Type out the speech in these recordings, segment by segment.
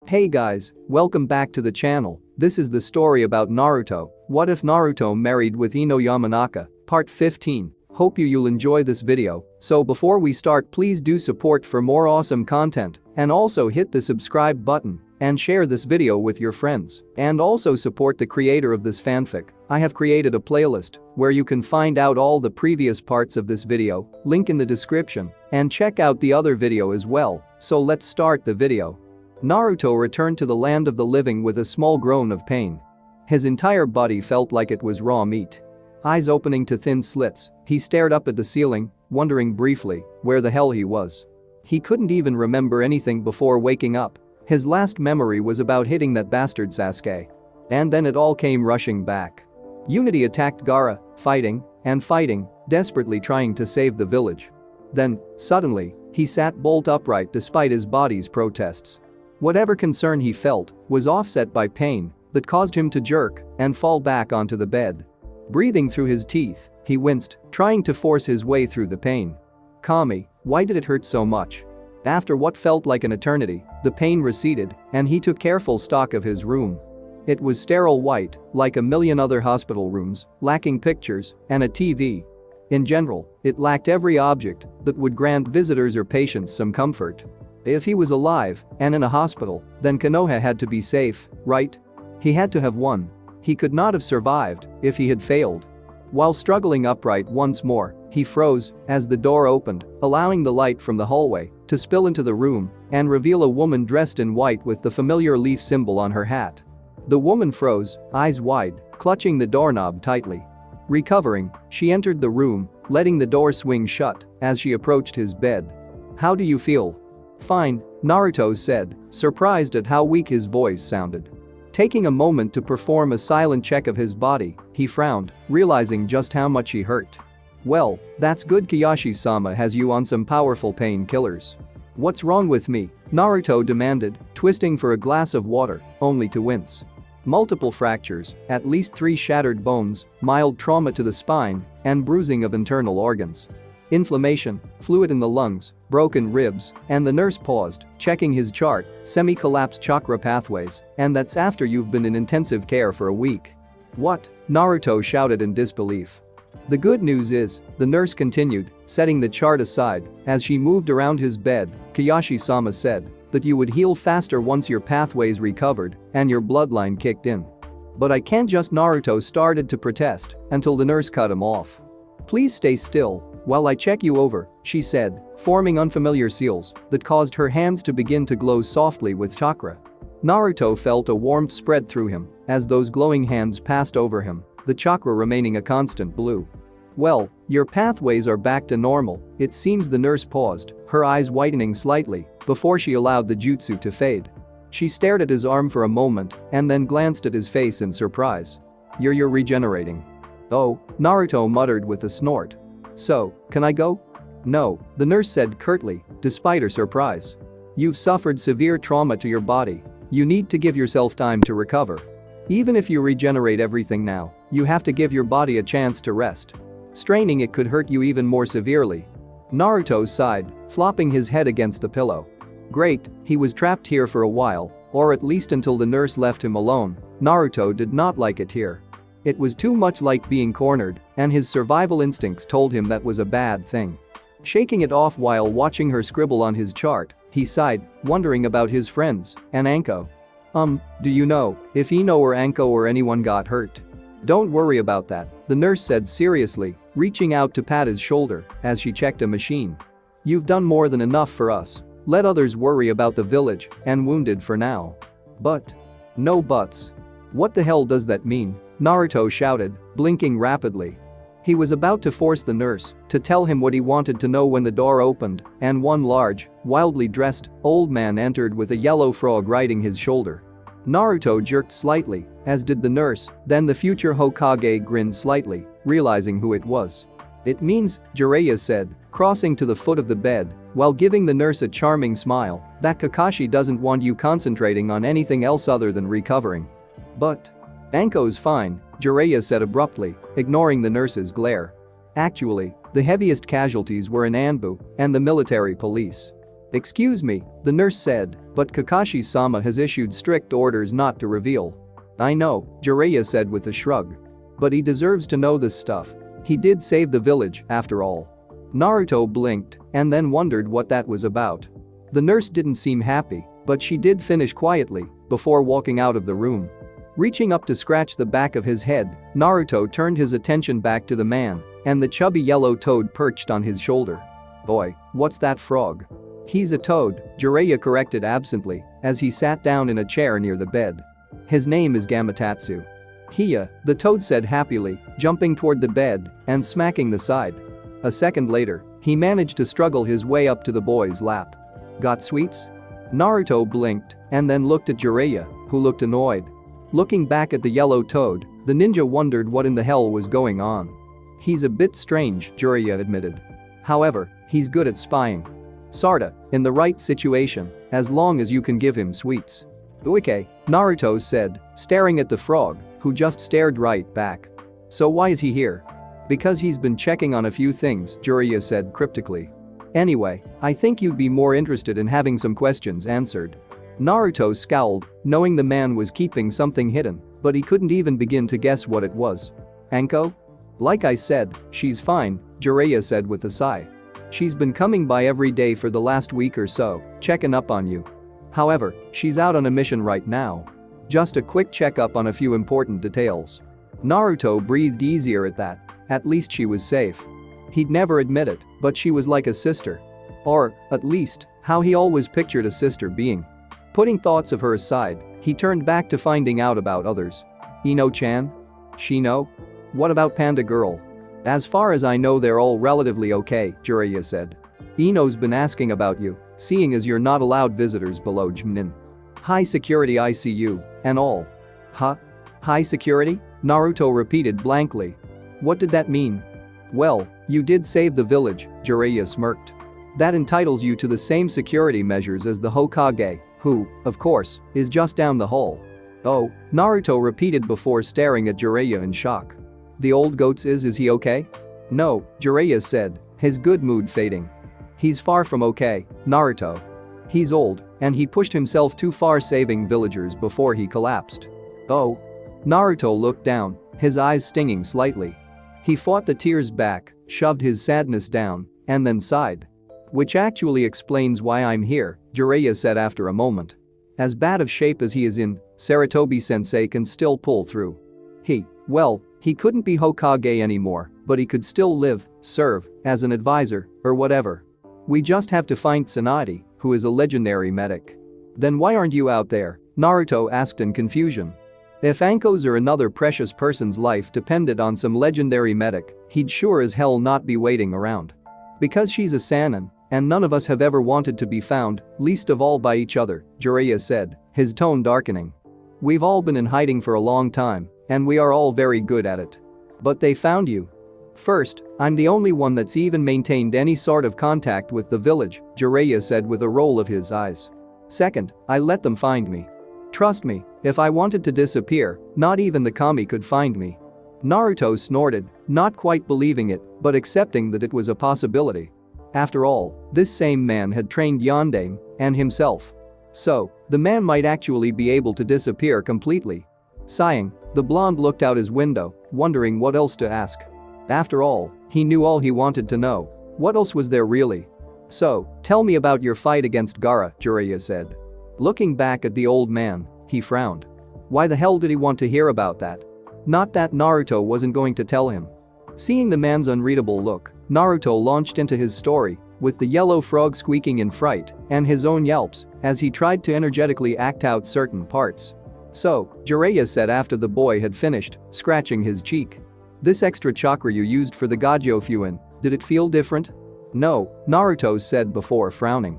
Hey guys, welcome back to the channel. This is the story about Naruto. What if Naruto married with Ino Yamanaka? Part 15. Hope you'll enjoy this video. So before we start, please do support for more awesome content and also hit the subscribe button and share this video with your friends. And also support the creator of this fanfic. I have created a playlist where you can find out all the previous parts of this video, link in the description, and check out the other video as well. So let's start the video. Naruto returned to the land of the living with a small groan of pain. His entire body felt like it was raw meat. Eyes opening to thin slits, he stared up at the ceiling, wondering briefly where the hell he was. He couldn't even remember anything before waking up. His last memory was about hitting that bastard Sasuke. And then it all came rushing back. Unity attacked Gaara, fighting, desperately trying to save the village. Then, suddenly, he sat bolt upright despite his body's protests. Whatever concern he felt was offset by pain that caused him to jerk and fall back onto the bed. Breathing through his teeth, he winced, trying to force his way through the pain. Kami, why did it hurt so much? After what felt like an eternity, the pain receded and he took careful stock of his room. It was sterile white, like a million other hospital rooms, lacking pictures and a TV. In general, it lacked every object that would grant visitors or patients some comfort. If he was alive and in a hospital, then Konoha had to be safe, right? He had to have won. He could not have survived if he had failed. While struggling upright once more, he froze as the door opened, allowing the light from the hallway to spill into the room and reveal a woman dressed in white with the familiar leaf symbol on her hat. The woman froze, eyes wide, clutching the doorknob tightly. Recovering, she entered the room, letting the door swing shut as she approached his bed. "How do you feel?" "Fine," Naruto said, surprised at how weak his voice sounded. Taking a moment to perform a silent check of his body, he frowned, realizing just how much he hurt. "Well, that's good. Geor-sama has you on some powerful painkillers." "What's wrong with me?" Naruto demanded, twisting for a glass of water, only to wince. Multiple fractures, at least 3 shattered bones, mild trauma to the spine, and bruising of internal organs. Inflammation, fluid in the lungs, broken ribs, and the nurse paused, checking his chart, semi-collapsed chakra pathways, and that's after you've been in intensive care for a week. "What?" Naruto shouted in disbelief. "The good news is," the nurse continued, setting the chart aside as she moved around his bed, Geor-sama said, "that you would heal faster once your pathways recovered and your bloodline kicked in." "But I can't just," Naruto started to protest until the nurse cut him off. "Please stay still while I check you over," she said, forming unfamiliar seals that caused her hands to begin to glow softly with chakra. Naruto felt a warmth spread through him as those glowing hands passed over him, the chakra remaining a constant blue. "Well, your pathways are back to normal, it seems." The nurse paused, her eyes whitening slightly before she allowed the jutsu to fade. She stared at his arm for a moment and then glanced at his face in surprise. You're regenerating." "Oh," Naruto muttered with a snort. "So, can I go?" "No," the nurse said curtly, despite her surprise. "You've suffered severe trauma to your body. You need to give yourself time to recover. Even if you regenerate everything now, you have to give your body a chance to rest. Straining it could hurt you even more severely." Naruto sighed, flopping his head against the pillow. Great, he was trapped here for a while, or at least until the nurse left him alone. Naruto did not like it here. It was too much like being cornered, and his survival instincts told him that was a bad thing. Shaking it off while watching her scribble on his chart, he sighed, wondering about his friends and Anko. Do you know if Ino or Anko or anyone got hurt?" "Don't worry about that," the nurse said seriously, reaching out to pat his shoulder as she checked a machine. "You've done more than enough for us. Let others worry about the village and wounded for now." "But..." "No buts." "What the hell does that mean?" Naruto shouted, blinking rapidly. He was about to force the nurse to tell him what he wanted to know when the door opened and one large, wildly dressed, old man entered with a yellow frog riding his shoulder. Naruto jerked slightly, as did the nurse, then the future Hokage grinned slightly, realizing who it was. "It means," Jiraiya said, crossing to the foot of the bed while giving the nurse a charming smile, "that Kakashi doesn't want you concentrating on anything else other than recovering." "But..." "Anko's fine," Jiraiya said abruptly, ignoring the nurse's glare. "Actually, the heaviest casualties were in Anbu and the military police." Excuse me, the nurse said, but Kakashi-sama has issued strict orders not to reveal. I know, Jiraiya said with a shrug. But he deserves to know this stuff. He did save the village, after all. Naruto blinked and then wondered what that was about. The nurse didn't seem happy, but she did finish quietly before walking out of the room. Reaching up to scratch the back of his head, Naruto turned his attention back to the man and the chubby yellow toad perched on his shoulder. Boy, what's that frog? He's a toad, Jiraiya corrected absently as he sat down in a chair near the bed. His name is Gamatsu. Hiya, the toad said happily, jumping toward the bed and smacking the side. A second later, he managed to struggle his way up to the boy's lap. Got sweets? Naruto blinked and then looked at Jiraiya, who looked annoyed. Looking back at the yellow toad, the ninja wondered what in the hell was going on. He's a bit strange, Jiraiya admitted. However, he's good at spying. Sorta, in the right situation, as long as you can give him sweets. Uike, Naruto said, staring at the frog, who just stared right back. So why is he here? Because he's been checking on a few things, Jiraiya said cryptically. Anyway, I think you'd be more interested in having some questions answered. Naruto scowled, knowing the man was keeping something hidden, but he couldn't even begin to guess what it was. Anko? Like I said, she's fine, Jiraiya said with a sigh. She's been coming by every day for the last week or so, checking up on you. However, she's out on a mission right now. Just a quick checkup on a few important details. Naruto breathed easier at that. At least she was safe. He'd never admit it, but she was like a sister. Or, at least, how he always pictured a sister being. Putting thoughts of her aside, he turned back to finding out about others. Ino-chan? Shino? What about Panda Girl? As far as I know they're all relatively okay, Jiraiya said. Ino's been asking about you, seeing as you're not allowed visitors below Jmnin. High security ICU, and all. Huh? High security? Naruto repeated blankly. What did that mean? Well, you did save the village, Jiraiya smirked. That entitles you to the same security measures as the Hokage, who, of course, is just down the hall. Oh, Naruto repeated before staring at Jiraiya in shock. The old goats is he okay? No, Jiraiya said, his good mood fading. He's far from okay, Naruto. He's old, and he pushed himself too far saving villagers before he collapsed. Oh. Naruto looked down, his eyes stinging slightly. He fought the tears back, shoved his sadness down, and then sighed. Which actually explains why I'm here, Jiraiya said after a moment. As bad of shape as he is in, Sarutobi-sensei can still pull through. He couldn't be Hokage anymore, but he could still live, serve, as an advisor, or whatever. We just have to find Tsunade, who is a legendary medic. Then why aren't you out there? Naruto asked in confusion. If Anko's or another precious person's life depended on some legendary medic, he'd sure as hell not be waiting around. Because she's a Sannin, and none of us have ever wanted to be found, least of all by each other, Jiraiya said, his tone darkening. We've all been in hiding for a long time, and we are all very good at it. But they found you. First, I'm the only one that's even maintained any sort of contact with the village, Jiraiya said with a roll of his eyes. Second, I let them find me. Trust me, if I wanted to disappear, not even the kami could find me. Naruto snorted, not quite believing it, but accepting that it was a possibility. After all, this same man had trained Yondaime and himself. So, the man might actually be able to disappear completely. Sighing, the blonde looked out his window, wondering what else to ask. After all, he knew all he wanted to know. What else was there really? So, tell me about your fight against Gaara, Jiraiya said. Looking back at the old man, he frowned. Why the hell did he want to hear about that? Not that Naruto wasn't going to tell him. Seeing the man's unreadable look, Naruto launched into his story, with the yellow frog squeaking in fright and his own yelps as he tried to energetically act out certain parts. So, Jiraiya said after the boy had finished, scratching his cheek. This extra chakra you used for the Gajo Fuin, did it feel different? No, Naruto said before frowning.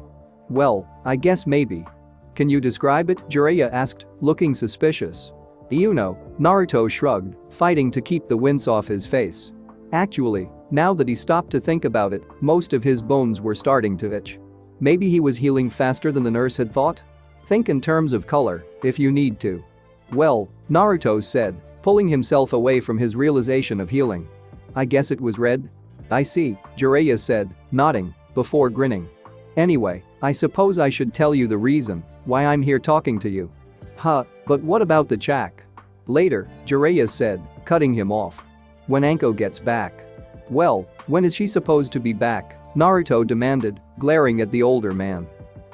Well, I guess maybe. Can you describe it? Jiraiya asked, looking suspicious. Naruto shrugged, fighting to keep the wince off his face. Actually, now that he stopped to think about it, most of his bones were starting to itch. Maybe he was healing faster than the nurse had thought? Think in terms of color, if you need to. Well, Naruto said, pulling himself away from his realization of healing. I guess it was red? I see, Jiraiya said, nodding, before grinning. Anyway, I suppose I should tell you the reason why I'm here talking to you. Huh, but what about the check? Later, Jiraiya said, cutting him off. When Anko gets back. Well, when is she supposed to be back? Naruto demanded, glaring at the older man.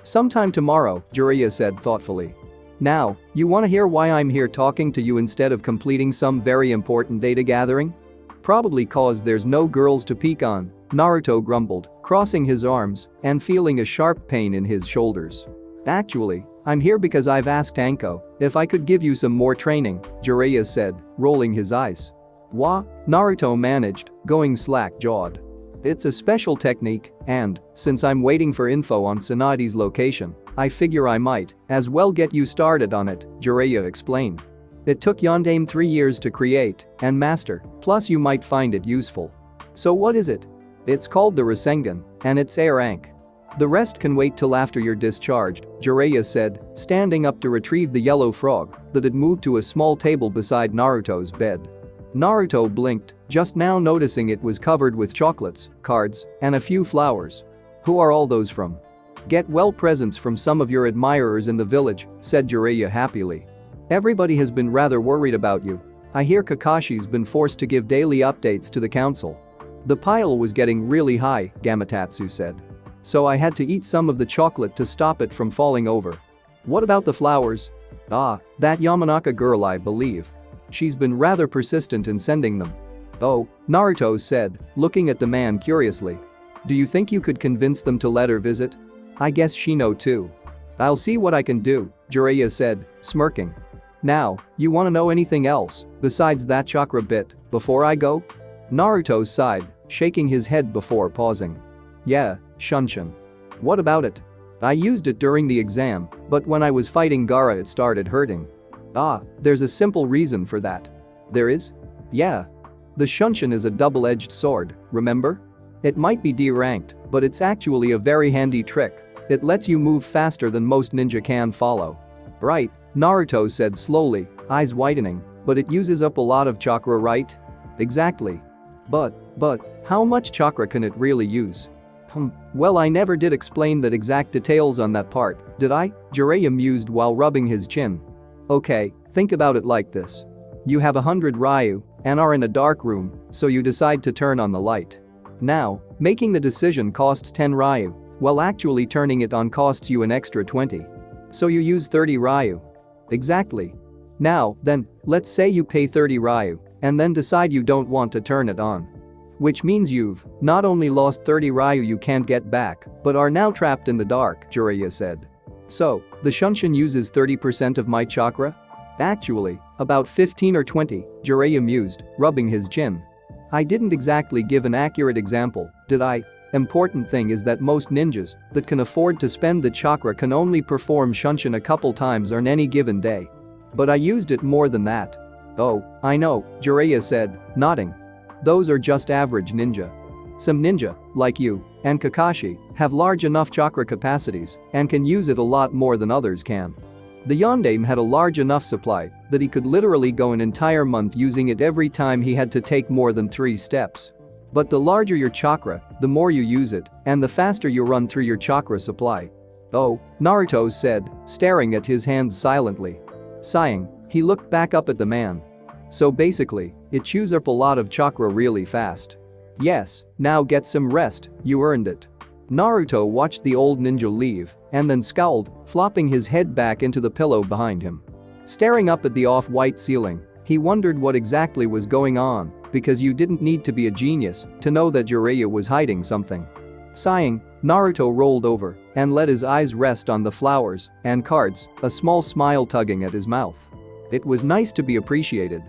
Sometime tomorrow, Jiraiya said thoughtfully. Now, you wanna hear why I'm here talking to you instead of completing some very important data gathering? Probably cause there's no girls to peek on, Naruto grumbled, crossing his arms and feeling a sharp pain in his shoulders. Actually, I'm here because I've asked Anko if I could give you some more training, Jiraiya said, rolling his eyes. Wha? Naruto managed, going slack-jawed. It's a special technique, and, since I'm waiting for info on Tsunade's location, I figure I might as well get you started on it, Jiraiya explained. It took Yondaime 3 years to create and master, plus you might find it useful. So what is it? It's called the Rasengan, and it's A rank. The rest can wait till after you're discharged, Jiraiya said, standing up to retrieve the yellow frog that had moved to a small table beside Naruto's bed. Naruto blinked, just now noticing it was covered with chocolates, cards, and a few flowers. Who are all those from? Get well presents from some of your admirers in the village, said Jiraiya happily. Everybody has been rather worried about you. I hear Kakashi's been forced to give daily updates to the council. The pile was getting really high, Gamatsu said. So I had to eat some of the chocolate to stop it from falling over. What about the flowers? Ah, that Yamanaka girl I believe. She's been rather persistent in sending them. Oh, Naruto said, looking at the man curiously. Do you think you could convince them to let her visit? I guess she know too. I'll see what I can do, Jiraiya said, smirking. Now, you wanna know anything else besides that chakra bit before I go? Naruto sighed, shaking his head before pausing. Yeah, Shunshin. What about it? I used it during the exam, but when I was fighting Gaara it started hurting. Ah, there's a simple reason for that. There is? Yeah. The Shunshin is a double-edged sword, remember? It might be D-ranked, but it's actually a very handy trick. It lets you move faster than most ninja can follow. Right, Naruto said slowly, eyes widening, but it uses up a lot of chakra, right? Exactly. But, how much chakra can it really use? Well, I never did explain that exact details on that part, did I? Jiraiya mused while rubbing his chin. Okay, think about it like this. You have 100 Ryu and are in a dark room, so you decide to turn on the light. Now, making the decision costs 10 Ryu, while actually turning it on costs you an extra 20. So you use 30 Ryu. Exactly. Now, then, let's say you pay 30 Ryu and then decide you don't want to turn it on. Which means you've not only lost 30 Ryu you can't get back, but are now trapped in the dark, Jiraiya said. So, the Shunshin uses 30% of my chakra? Actually, about 15 or 20, Jiraiya mused, rubbing his chin. I didn't exactly give an accurate example, did I? Important thing is that most ninjas that can afford to spend the chakra can only perform Shunshin a couple times on any given day. But I used it more than that. Oh, I know, Jiraiya said, nodding. Those are just average ninja. Some ninja, like you and Kakashi, have large enough chakra capacities and can use it a lot more than others can. The Yondaime had a large enough supply that he could literally go an entire month using it every time he had to take more than 3 steps. But the larger your chakra, the more you use it, and the faster you run through your chakra supply. Oh, Naruto said, staring at his hands silently. Sighing, he looked back up at the man. So basically, it chews up a lot of chakra really fast. Yes, now get some rest, you earned it. Naruto watched the old ninja leave and then scowled, flopping his head back into the pillow behind him. Staring up at the off-white ceiling, he wondered what exactly was going on, because you didn't need to be a genius to know that Jiraiya was hiding something. Sighing, Naruto rolled over and let his eyes rest on the flowers and cards, a small smile tugging at his mouth. It was nice to be appreciated.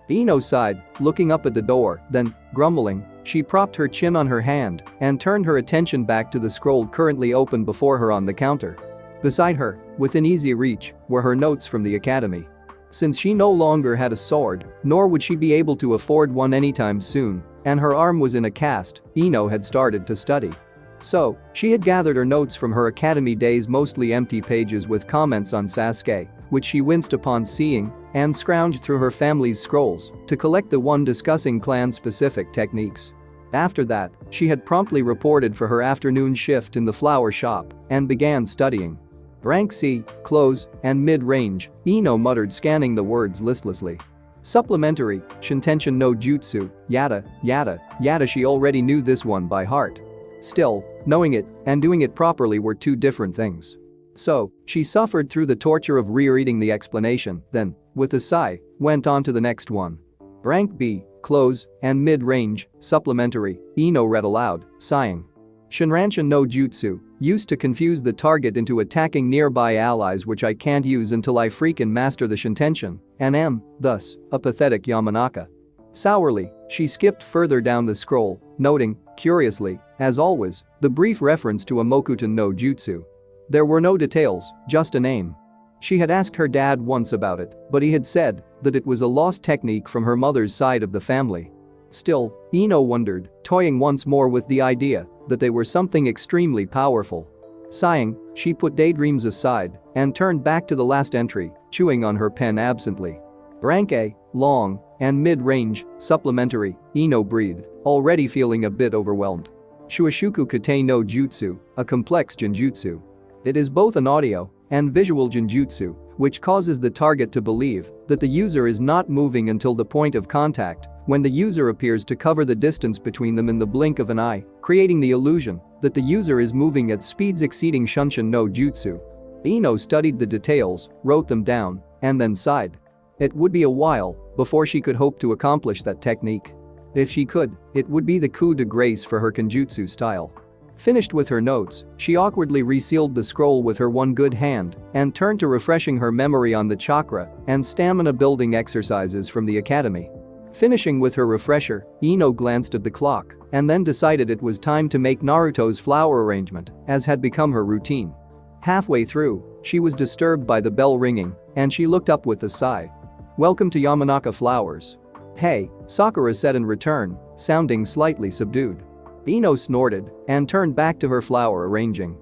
Ino sighed, looking up at the door, then, grumbling, she propped her chin on her hand and turned her attention back to the scroll currently open before her on the counter. Beside her, within easy reach, were her notes from the academy. Since she no longer had a sword, nor would she be able to afford one anytime soon, and her arm was in a cast, Ino had started to study. So, she had gathered her notes from her academy days, mostly empty pages with comments on Sasuke, which she winced upon seeing, and scrounged through her family's scrolls to collect the one discussing clan-specific techniques. After that, she had promptly reported for her afternoon shift in the flower shop and began studying. Rank C, close, and mid-range, Ino muttered, scanning the words listlessly. Supplementary, Shintention no Jutsu, yada, yada, yada. She already knew this one by heart. Still, knowing it and doing it properly were two different things. So, she suffered through the torture of rereading the explanation, then, with a sigh, went on to the next one. Rank B, close, and mid-range, supplementary, Ino read aloud, sighing. Shinranshin no Jutsu, used to confuse the target into attacking nearby allies, which I can't use until I freaking master the Shintention, and am, thus, a pathetic Yamanaka. Sourly, she skipped further down the scroll, noting, curiously, as always, the brief reference to a Mokuton no Jutsu. There were no details, just a name. She had asked her dad once about it, but he had said that it was a lost technique from her mother's side of the family. Still, Ino wondered, toying once more with the idea that they were something extremely powerful. Sighing, she put daydreams aside and turned back to the last entry, chewing on her pen absently. Rank A, long, and mid-range, supplementary, Ino breathed, already feeling a bit overwhelmed. Shuoshuku Kate no Jutsu, a complex genjutsu. It is both an audio and visual genjutsu, which causes the target to believe that the user is not moving until the point of contact, when the user appears to cover the distance between them in the blink of an eye, creating the illusion that the user is moving at speeds exceeding Shunshin no Jutsu. Ino studied the details, wrote them down, and then sighed. It would be a while before she could hope to accomplish that technique. If she could, it would be the coup de grace for her kenjutsu style. Finished with her notes, she awkwardly resealed the scroll with her one good hand and turned to refreshing her memory on the chakra and stamina building exercises from the academy. Finishing with her refresher, Ino glanced at the clock and then decided it was time to make Naruto's flower arrangement, as had become her routine. Halfway through, she was disturbed by the bell ringing and she looked up with a sigh. "Welcome to Yamanaka Flowers." "Hey," Sakura said in return, sounding slightly subdued. Ino snorted and turned back to her flower arranging.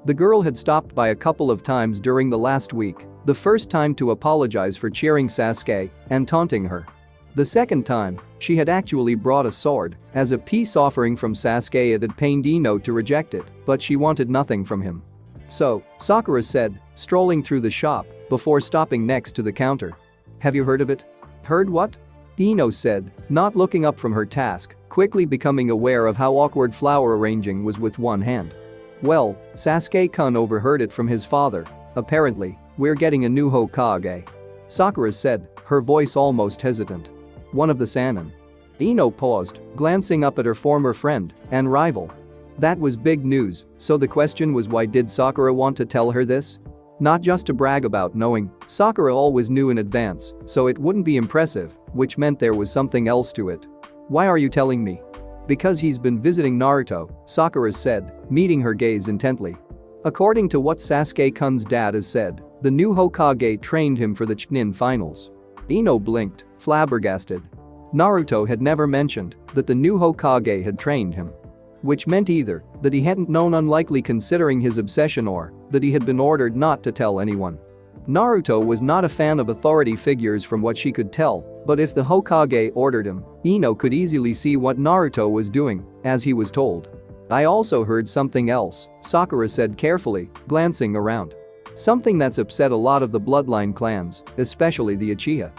The girl had stopped by a couple of times during the last week, the first time to apologize for cheering Sasuke and taunting her. The second time, she had actually brought a sword as a peace offering from Sasuke. It had pained Ino to reject it, but she wanted nothing from him. "So," Sakura said, strolling through the shop before stopping next to the counter. "Have you heard of it?" "Heard what?" Ino said, not looking up from her task, quickly becoming aware of how awkward flower arranging was with one hand. "Well, Sasuke-kun overheard it from his father. Apparently, we're getting a new Hokage," Sakura said, her voice almost hesitant. "One of the Sannin." Ino paused, glancing up at her former friend and rival. That was big news, so the question was, why did Sakura want to tell her this? Not just to brag about knowing, Sakura always knew in advance, so it wouldn't be impressive, which meant there was something else to it. "Why are you telling me?" "Because he's been visiting Naruto," Sakura said, meeting her gaze intently. "According to what Sasuke-kun's dad has said, the new Hokage trained him for the Chunin finals." Ino blinked, flabbergasted. Naruto had never mentioned that the new Hokage had trained him. Which meant either that he hadn't known, unlikely considering his obsession, or that he had been ordered not to tell anyone. Naruto was not a fan of authority figures from what she could tell, but if the Hokage ordered him, Ino could easily see what Naruto was doing, as he was told. "I also heard something else," Sakura said carefully, glancing around. "Something that's upset a lot of the bloodline clans, especially the Uchiha."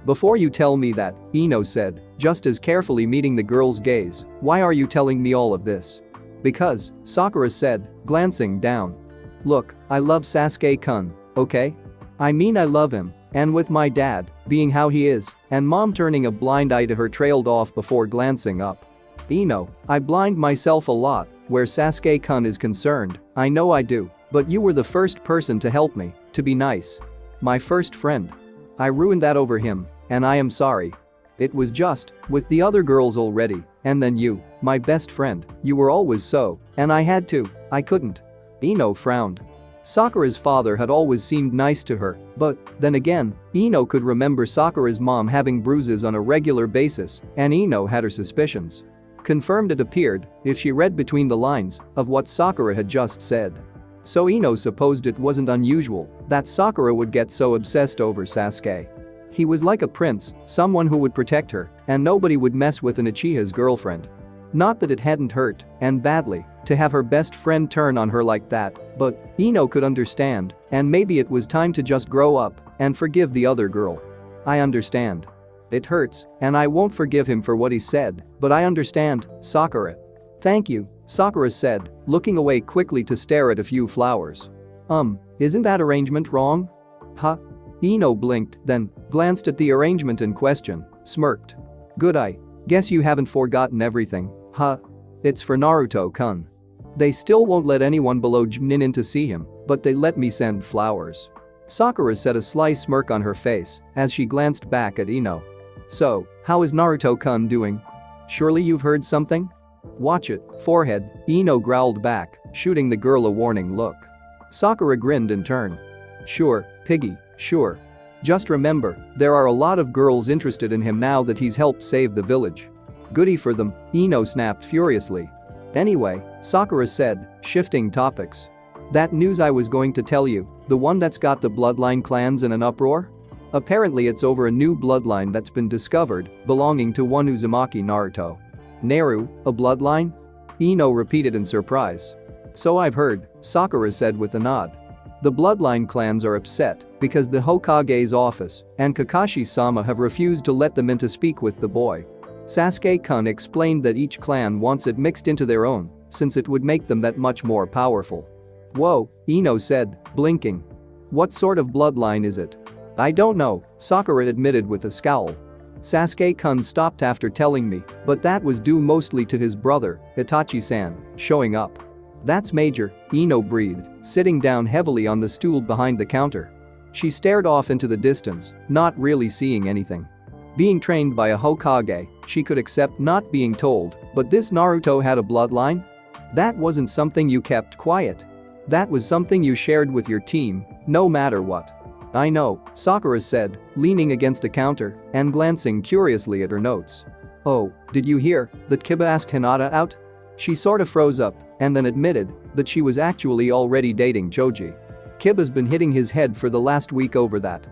"Before you tell me that," Ino said, just as carefully meeting the girl's gaze, "why are you telling me all of this?" "Because," Sakura said, glancing down. "Look, I love Sasuke-kun, okay? I mean, I love him, and with my dad being how he is, and mom turning a blind eye to her, trailed off before glancing up. Ino, I blind myself a lot where Sasuke-kun is concerned, I know I do, but you were the first person to help me, to be nice. My first friend. I ruined that over him, and I am sorry. It was just with the other girls already, and then you, my best friend, you were always so, and I had to, I couldn't." Ino frowned. Sakura's father had always seemed nice to her, but then again, Ino could remember Sakura's mom having bruises on a regular basis, and Ino had her suspicions. Confirmed, it appeared, if she read between the lines of what Sakura had just said. So Ino supposed it wasn't unusual that Sakura would get so obsessed over Sasuke. He was like a prince, someone who would protect her, and nobody would mess with an Uchiha's girlfriend. Not that it hadn't hurt, and badly, to have her best friend turn on her like that, but Ino could understand, and maybe it was time to just grow up and forgive the other girl. I understand. It hurts, and I won't forgive him for what he said, but I understand, Sakura. Thank you, Sakura said, looking away quickly to stare at a few flowers. Isn't that arrangement wrong? Huh? Ino blinked, then glanced at the arrangement in question, smirked. Good, I guess you haven't forgotten everything, huh? It's for Naruto-kun. They still won't let anyone below Jnin in to see him, but they let me send flowers. Sakura said, a sly smirk on her face as she glanced back at Ino. So, how is Naruto-kun doing? Surely you've heard something? Watch it, forehead, Ino growled back, shooting the girl a warning look. Sakura grinned in turn. Sure, piggy, sure. Just remember, there are a lot of girls interested in him now that he's helped save the village. Goody for them, Ino snapped furiously. Anyway, Sakura said, shifting topics. That news I was going to tell you, the one that's got the bloodline clans in an uproar? Apparently it's over a new bloodline that's been discovered, belonging to one Uzumaki Naruto. Naru, a bloodline? Ino repeated in surprise. So I've heard, Sakura said with a nod. The bloodline clans are upset because the Hokage's office and Kakashi-sama have refused to let them in to speak with the boy. Sasuke-kun explained that each clan wants it mixed into their own, since it would make them that much more powerful. Whoa, Ino said, blinking. What sort of bloodline is it? I don't know, Sakura admitted with a scowl. Sasuke-kun stopped after telling me, but that was due mostly to his brother, Itachi-san, showing up. That's major, Ino breathed, sitting down heavily on the stool behind the counter. She stared off into the distance, not really seeing anything. Being trained by a Hokage, she could accept not being told, but this Naruto had a bloodline? That wasn't something you kept quiet. That was something you shared with your team, no matter what. I know, Sakura said, leaning against a counter and glancing curiously at her notes. Oh, did you hear that Kiba asked Hinata out? She sort of froze up and then admitted that she was actually already dating Choji. Kiba's been hitting his head for the last week over that.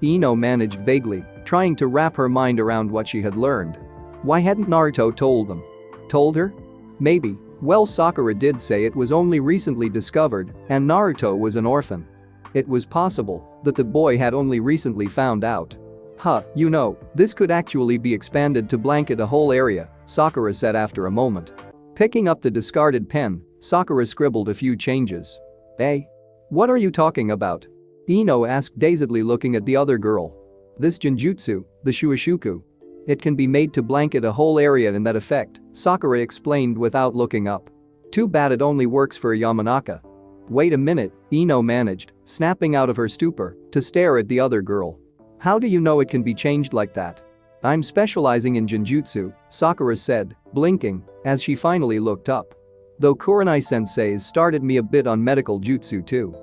Ino managed vaguely, trying to wrap her mind around what she had learned. Why hadn't Naruto told them? Told her? Maybe. Well, Sakura did say it was only recently discovered and Naruto was an orphan. It was possible that the boy had only recently found out. Huh, you know, this could actually be expanded to blanket a whole area, Sakura said after a moment. Picking up the discarded pen, Sakura scribbled a few changes. Eh? What are you talking about? Ino asked dazedly, looking at the other girl. This genjutsu, the Shuoshuku. It can be made to blanket a whole area in that effect, Sakura explained without looking up. Too bad it only works for a Yamanaka. Wait a minute, Ino managed, snapping out of her stupor, to stare at the other girl. How do you know it can be changed like that? I'm specializing in genjutsu, Sakura said, blinking, as she finally looked up. Though Kurenai-sensei's started me a bit on medical jutsu too.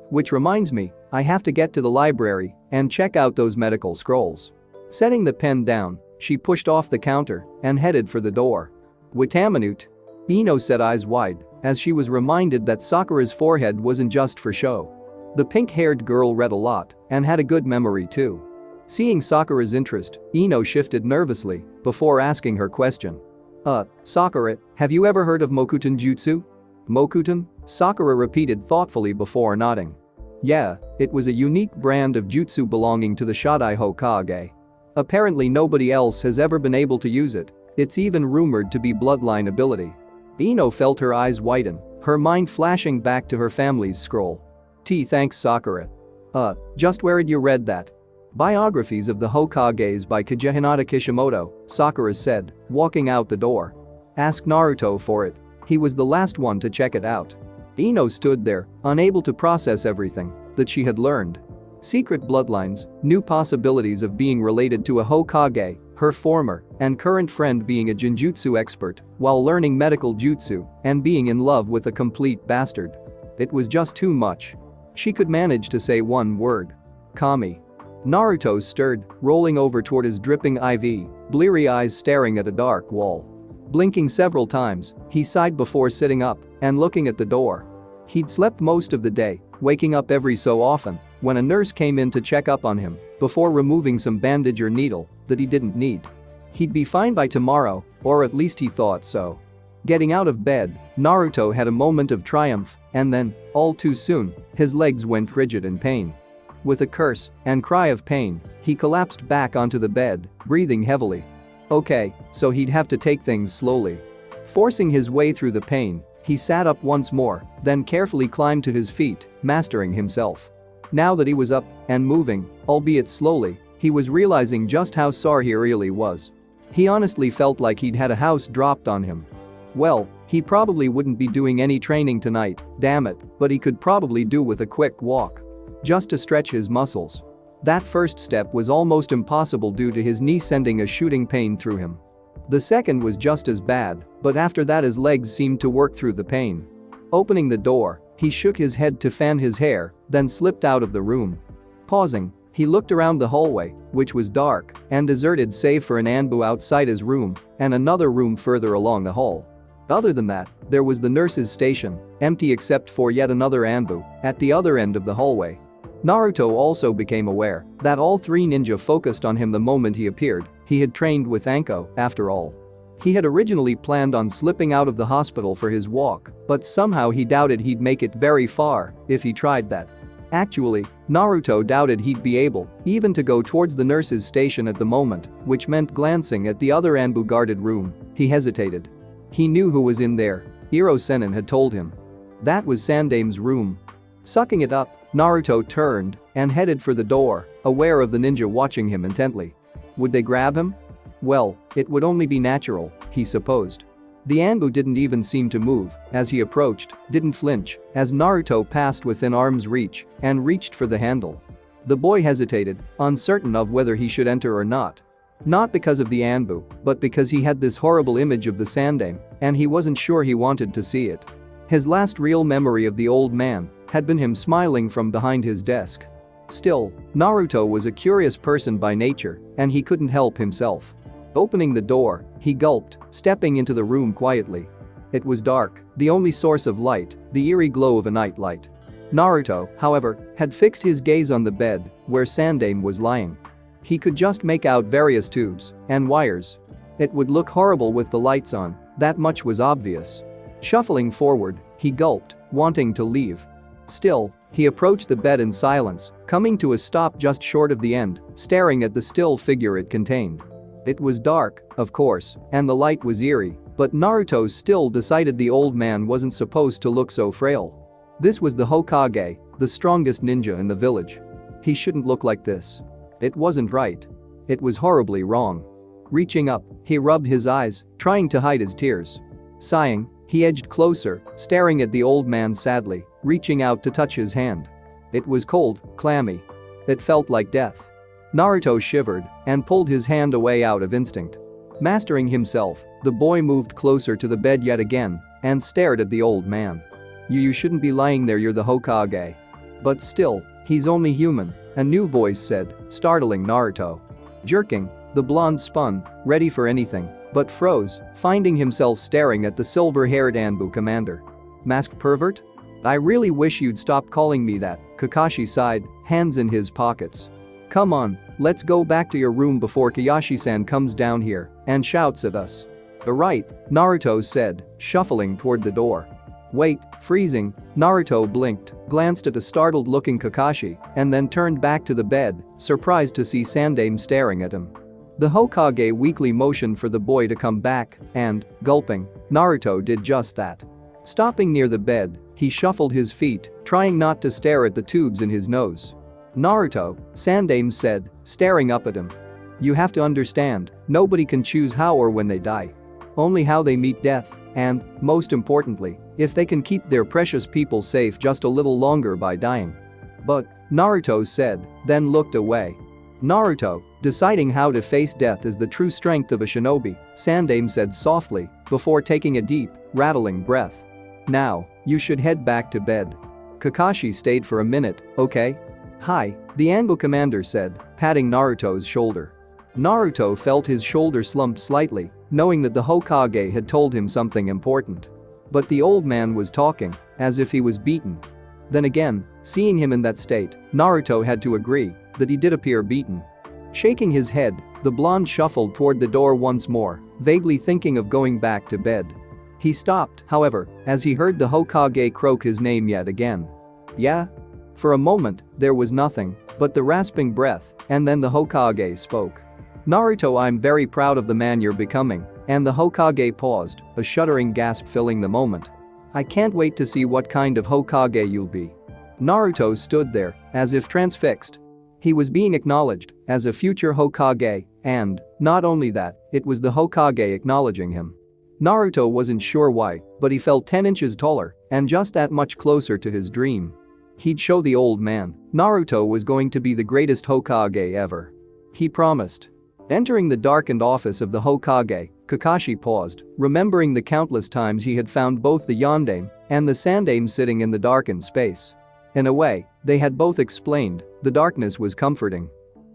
Which reminds me, I have to get to the library and check out those medical scrolls. Setting the pen down, she pushed off the counter and headed for the door. Wataminute? Ino said, eyes wide, as she was reminded that Sakura's forehead wasn't just for show. The pink-haired girl read a lot and had a good memory too. Seeing Sakura's interest, Ino shifted nervously before asking her question. Sakura, have you ever heard of Mokuton Jutsu? Mokuton? Sakura repeated thoughtfully before nodding. Yeah, it was a unique brand of jutsu belonging to the Shodai Hokage. Apparently nobody else has ever been able to use it. It's even rumored to be bloodline ability. Ino felt her eyes widen, her mind flashing back to her family's scroll. Thanks, Sakura. Just where'd you read that? Biographies of the Hokages by Hinata Kishimoto, Sakura said, walking out the door. Ask Naruto for it. He was the last one to check it out. Ino stood there, unable to process everything that she had learned. Secret bloodlines, new possibilities of being related to a Hokage, her former and current friend being a genjutsu expert while learning medical jutsu and being in love with a complete bastard. It was just too much. She could manage to say one word. Kami. Naruto stirred, rolling over toward his dripping IV, bleary eyes staring at a dark wall. Blinking several times, he sighed before sitting up and looking at the door. He'd slept most of the day, waking up every so often when a nurse came in to check up on him before removing some bandage or needle that he didn't need. He'd be fine by tomorrow, or at least he thought so. Getting out of bed, Naruto had a moment of triumph, and then, all too soon, his legs went rigid in pain. With a curse and cry of pain, he collapsed back onto the bed, breathing heavily. Okay, so he'd have to take things slowly. Forcing his way through the pain, he sat up once more, then carefully climbed to his feet, mastering himself. Now that he was up and moving, albeit slowly, he was realizing just how sorry he really was. He honestly felt like he'd had a house dropped on him. Well, he probably wouldn't be doing any training tonight, damn it, but he could probably do with a quick walk. Just to stretch his muscles. That first step was almost impossible due to his knee sending a shooting pain through him. The second was just as bad, but after that his legs seemed to work through the pain. Opening the door, he shook his head to fan his hair, then slipped out of the room. Pausing, he looked around the hallway, which was dark and deserted save for an Anbu outside his room and another room further along the hall. Other than that, there was the nurse's station, empty except for yet another Anbu at the other end of the hallway. Naruto also became aware that all three ninja focused on him the moment he appeared. He had trained with Anko, after all. He had originally planned on slipping out of the hospital for his walk, but somehow he doubted he'd make it very far if he tried that. Actually, Naruto doubted he'd be able even to go towards the nurse's station at the moment, which meant glancing at the other Anbu guarded room. He hesitated. He knew who was in there. Iro-sennin had told him. That was Sandame's room. Sucking it up, Naruto turned and headed for the door, aware of the ninja watching him intently. Would they grab him? Well, it would only be natural, he supposed. The Anbu didn't even seem to move as he approached, didn't flinch as Naruto passed within arm's reach and reached for the handle. The boy hesitated, uncertain of whether he should enter or not. Not because of the Anbu, but because he had this horrible image of the Sandame and he wasn't sure he wanted to see it. His last real memory of the old man had been him smiling from behind his desk. Still, Naruto was a curious person by nature and he couldn't help himself. Opening the door, he gulped, stepping into the room quietly. It was dark, the only source of light, the eerie glow of a night light. Naruto, however, had fixed his gaze on the bed where Sandame was lying. He could just make out various tubes and wires. It would look horrible with the lights on, that much was obvious. Shuffling forward, he gulped, wanting to leave. Still, he approached the bed in silence, coming to a stop just short of the end, staring at the still figure it contained. It was dark, of course, and the light was eerie, but Naruto still decided the old man wasn't supposed to look so frail. This was the Hokage, the strongest ninja in the village. He shouldn't look like this. It wasn't right. It was horribly wrong. Reaching up, he rubbed his eyes, trying to hide his tears. Sighing, he edged closer, staring at the old man sadly, reaching out to touch his hand. It was cold, clammy. It felt like death. Naruto shivered and pulled his hand away out of instinct. Mastering himself, the boy moved closer to the bed yet again and stared at the old man. You shouldn't be lying there, you're the Hokage. But still, he's only human, a new voice said, startling Naruto. Jerking, the blonde spun, ready for anything, but froze, finding himself staring at the silver-haired Anbu commander. Masked pervert? I really wish you'd stop calling me that, Kakashi sighed, hands in his pockets. Come on, let's go back to your room before Kakashi-san comes down here and shouts at us. Right, Naruto said, shuffling toward the door. Wait, freezing, Naruto blinked, glanced at a startled-looking Kakashi, and then turned back to the bed, surprised to see Sandame staring at him. The Hokage weakly motioned for the boy to come back, and, gulping, Naruto did just that. Stopping near the bed, he shuffled his feet, trying not to stare at the tubes in his nose. Naruto, Sandame said, staring up at him. You have to understand, nobody can choose how or when they die. Only how they meet death, and, most importantly, if they can keep their precious people safe just a little longer by dying. But, Naruto said, then looked away. Naruto, deciding how to face death is the true strength of a shinobi, Sandame said softly, before taking a deep, rattling breath. Now, you should head back to bed. Kakashi stayed for a minute, okay? Hi, the Anbu commander said, patting Naruto's shoulder. Naruto felt his shoulder slump slightly, knowing that the Hokage had told him something important. But the old man was talking, as if he was beaten. Then again, seeing him in that state, Naruto had to agree that he did appear beaten. Shaking his head, the blonde shuffled toward the door once more, vaguely thinking of going back to bed. He stopped, however, as he heard the Hokage croak his name yet again. Yeah? For a moment, there was nothing but the rasping breath, and then the Hokage spoke. Naruto, I'm very proud of the man you're becoming, and the Hokage paused, a shuddering gasp filling the moment. I can't wait to see what kind of Hokage you'll be. Naruto stood there, as if transfixed. He was being acknowledged as a future Hokage, and, not only that, it was the Hokage acknowledging him. Naruto wasn't sure why, but he felt 10 inches taller and just that much closer to his dream. He'd show the old man Naruto was going to be the greatest Hokage ever. He promised. Entering the darkened office of the Hokage, Kakashi paused, remembering the countless times he had found both the Yondaime and the Sandaime sitting in the darkened space. In a way, they had both explained, the darkness was comforting.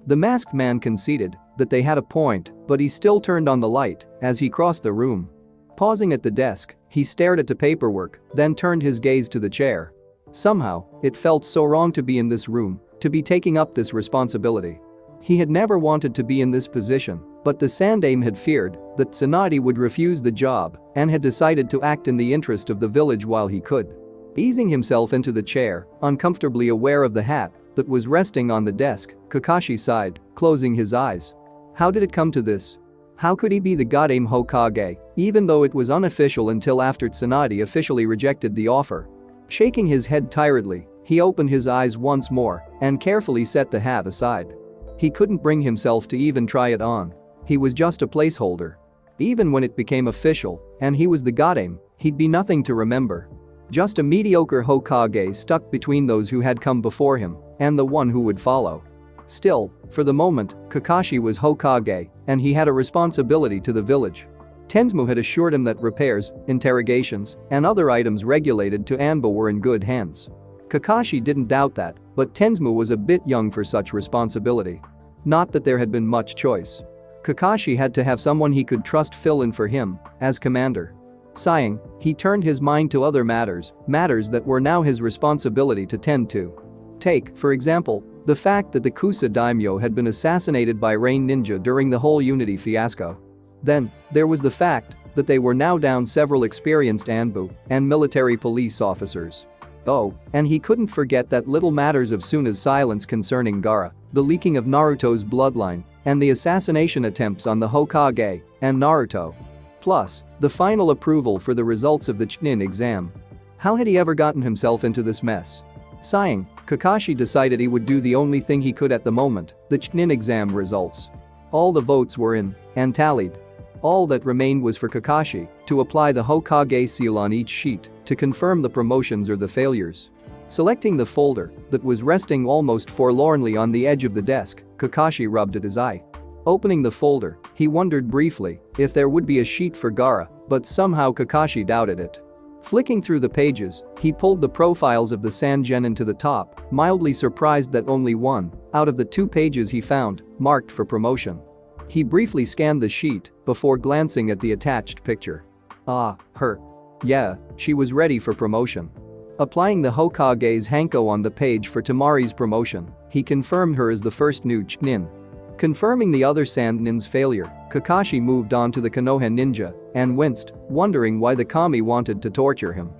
The masked man conceded that they had a point, but he still turned on the light as he crossed the room. Pausing at the desk, he stared at the paperwork, then turned his gaze to the chair. Somehow, it felt so wrong to be in this room, to be taking up this responsibility. He had never wanted to be in this position, but the Sandaime had feared that Tsunade would refuse the job and had decided to act in the interest of the village while he could. Easing himself into the chair, uncomfortably aware of the hat that was resting on the desk, Kakashi sighed, closing his eyes. How did it come to this? How could he be the Godaime Hokage, even though it was unofficial until after Tsunade officially rejected the offer? Shaking his head tiredly, he opened his eyes once more and carefully set the hat aside. He couldn't bring himself to even try it on. He was just a placeholder. Even when it became official and he was the Godaime, he'd be nothing to remember. Just a mediocre Hokage stuck between those who had come before him and the one who would follow. Still, for the moment, Kakashi was Hokage and he had a responsibility to the village. Tensmu had assured him that repairs, interrogations, and other items regulated to Anbo were in good hands. Kakashi didn't doubt that, but Tensmu was a bit young for such responsibility. Not that there had been much choice. Kakashi had to have someone he could trust fill in for him as commander. Sighing, he turned his mind to other matters that were now his responsibility to tend to. Take, for example, the fact that the Kusa daimyo had been assassinated by Rain Ninja during the whole Unity fiasco. Then, there was the fact that they were now down several experienced Anbu and military police officers. Oh, and he couldn't forget that little matters of Suna's silence concerning Gaara, the leaking of Naruto's bloodline, and the assassination attempts on the Hokage and Naruto. Plus, the final approval for the results of the Chunin exam. How had he ever gotten himself into this mess? Sighing, Kakashi decided he would do the only thing he could at the moment, the Chunin exam results. All the votes were in and tallied. All that remained was for Kakashi to apply the Hokage seal on each sheet to confirm the promotions or the failures. Selecting the folder that was resting almost forlornly on the edge of the desk, Kakashi rubbed at his eye. Opening the folder, he wondered briefly if there would be a sheet for Gaara, but somehow Kakashi doubted it. Flicking through the pages, he pulled the profiles of the Sangenin to the top, mildly surprised that only one out of the 2 pages he found marked for promotion. He briefly scanned the sheet before glancing at the attached picture. Ah, her. Yeah, she was ready for promotion. Applying the Hokage's Hanko on the page for Tamari's promotion, he confirmed her as the first new Chunin. Confirming the other Sandanin's failure, Kakashi moved on to the Konoha ninja and winced, wondering why the kami wanted to torture him.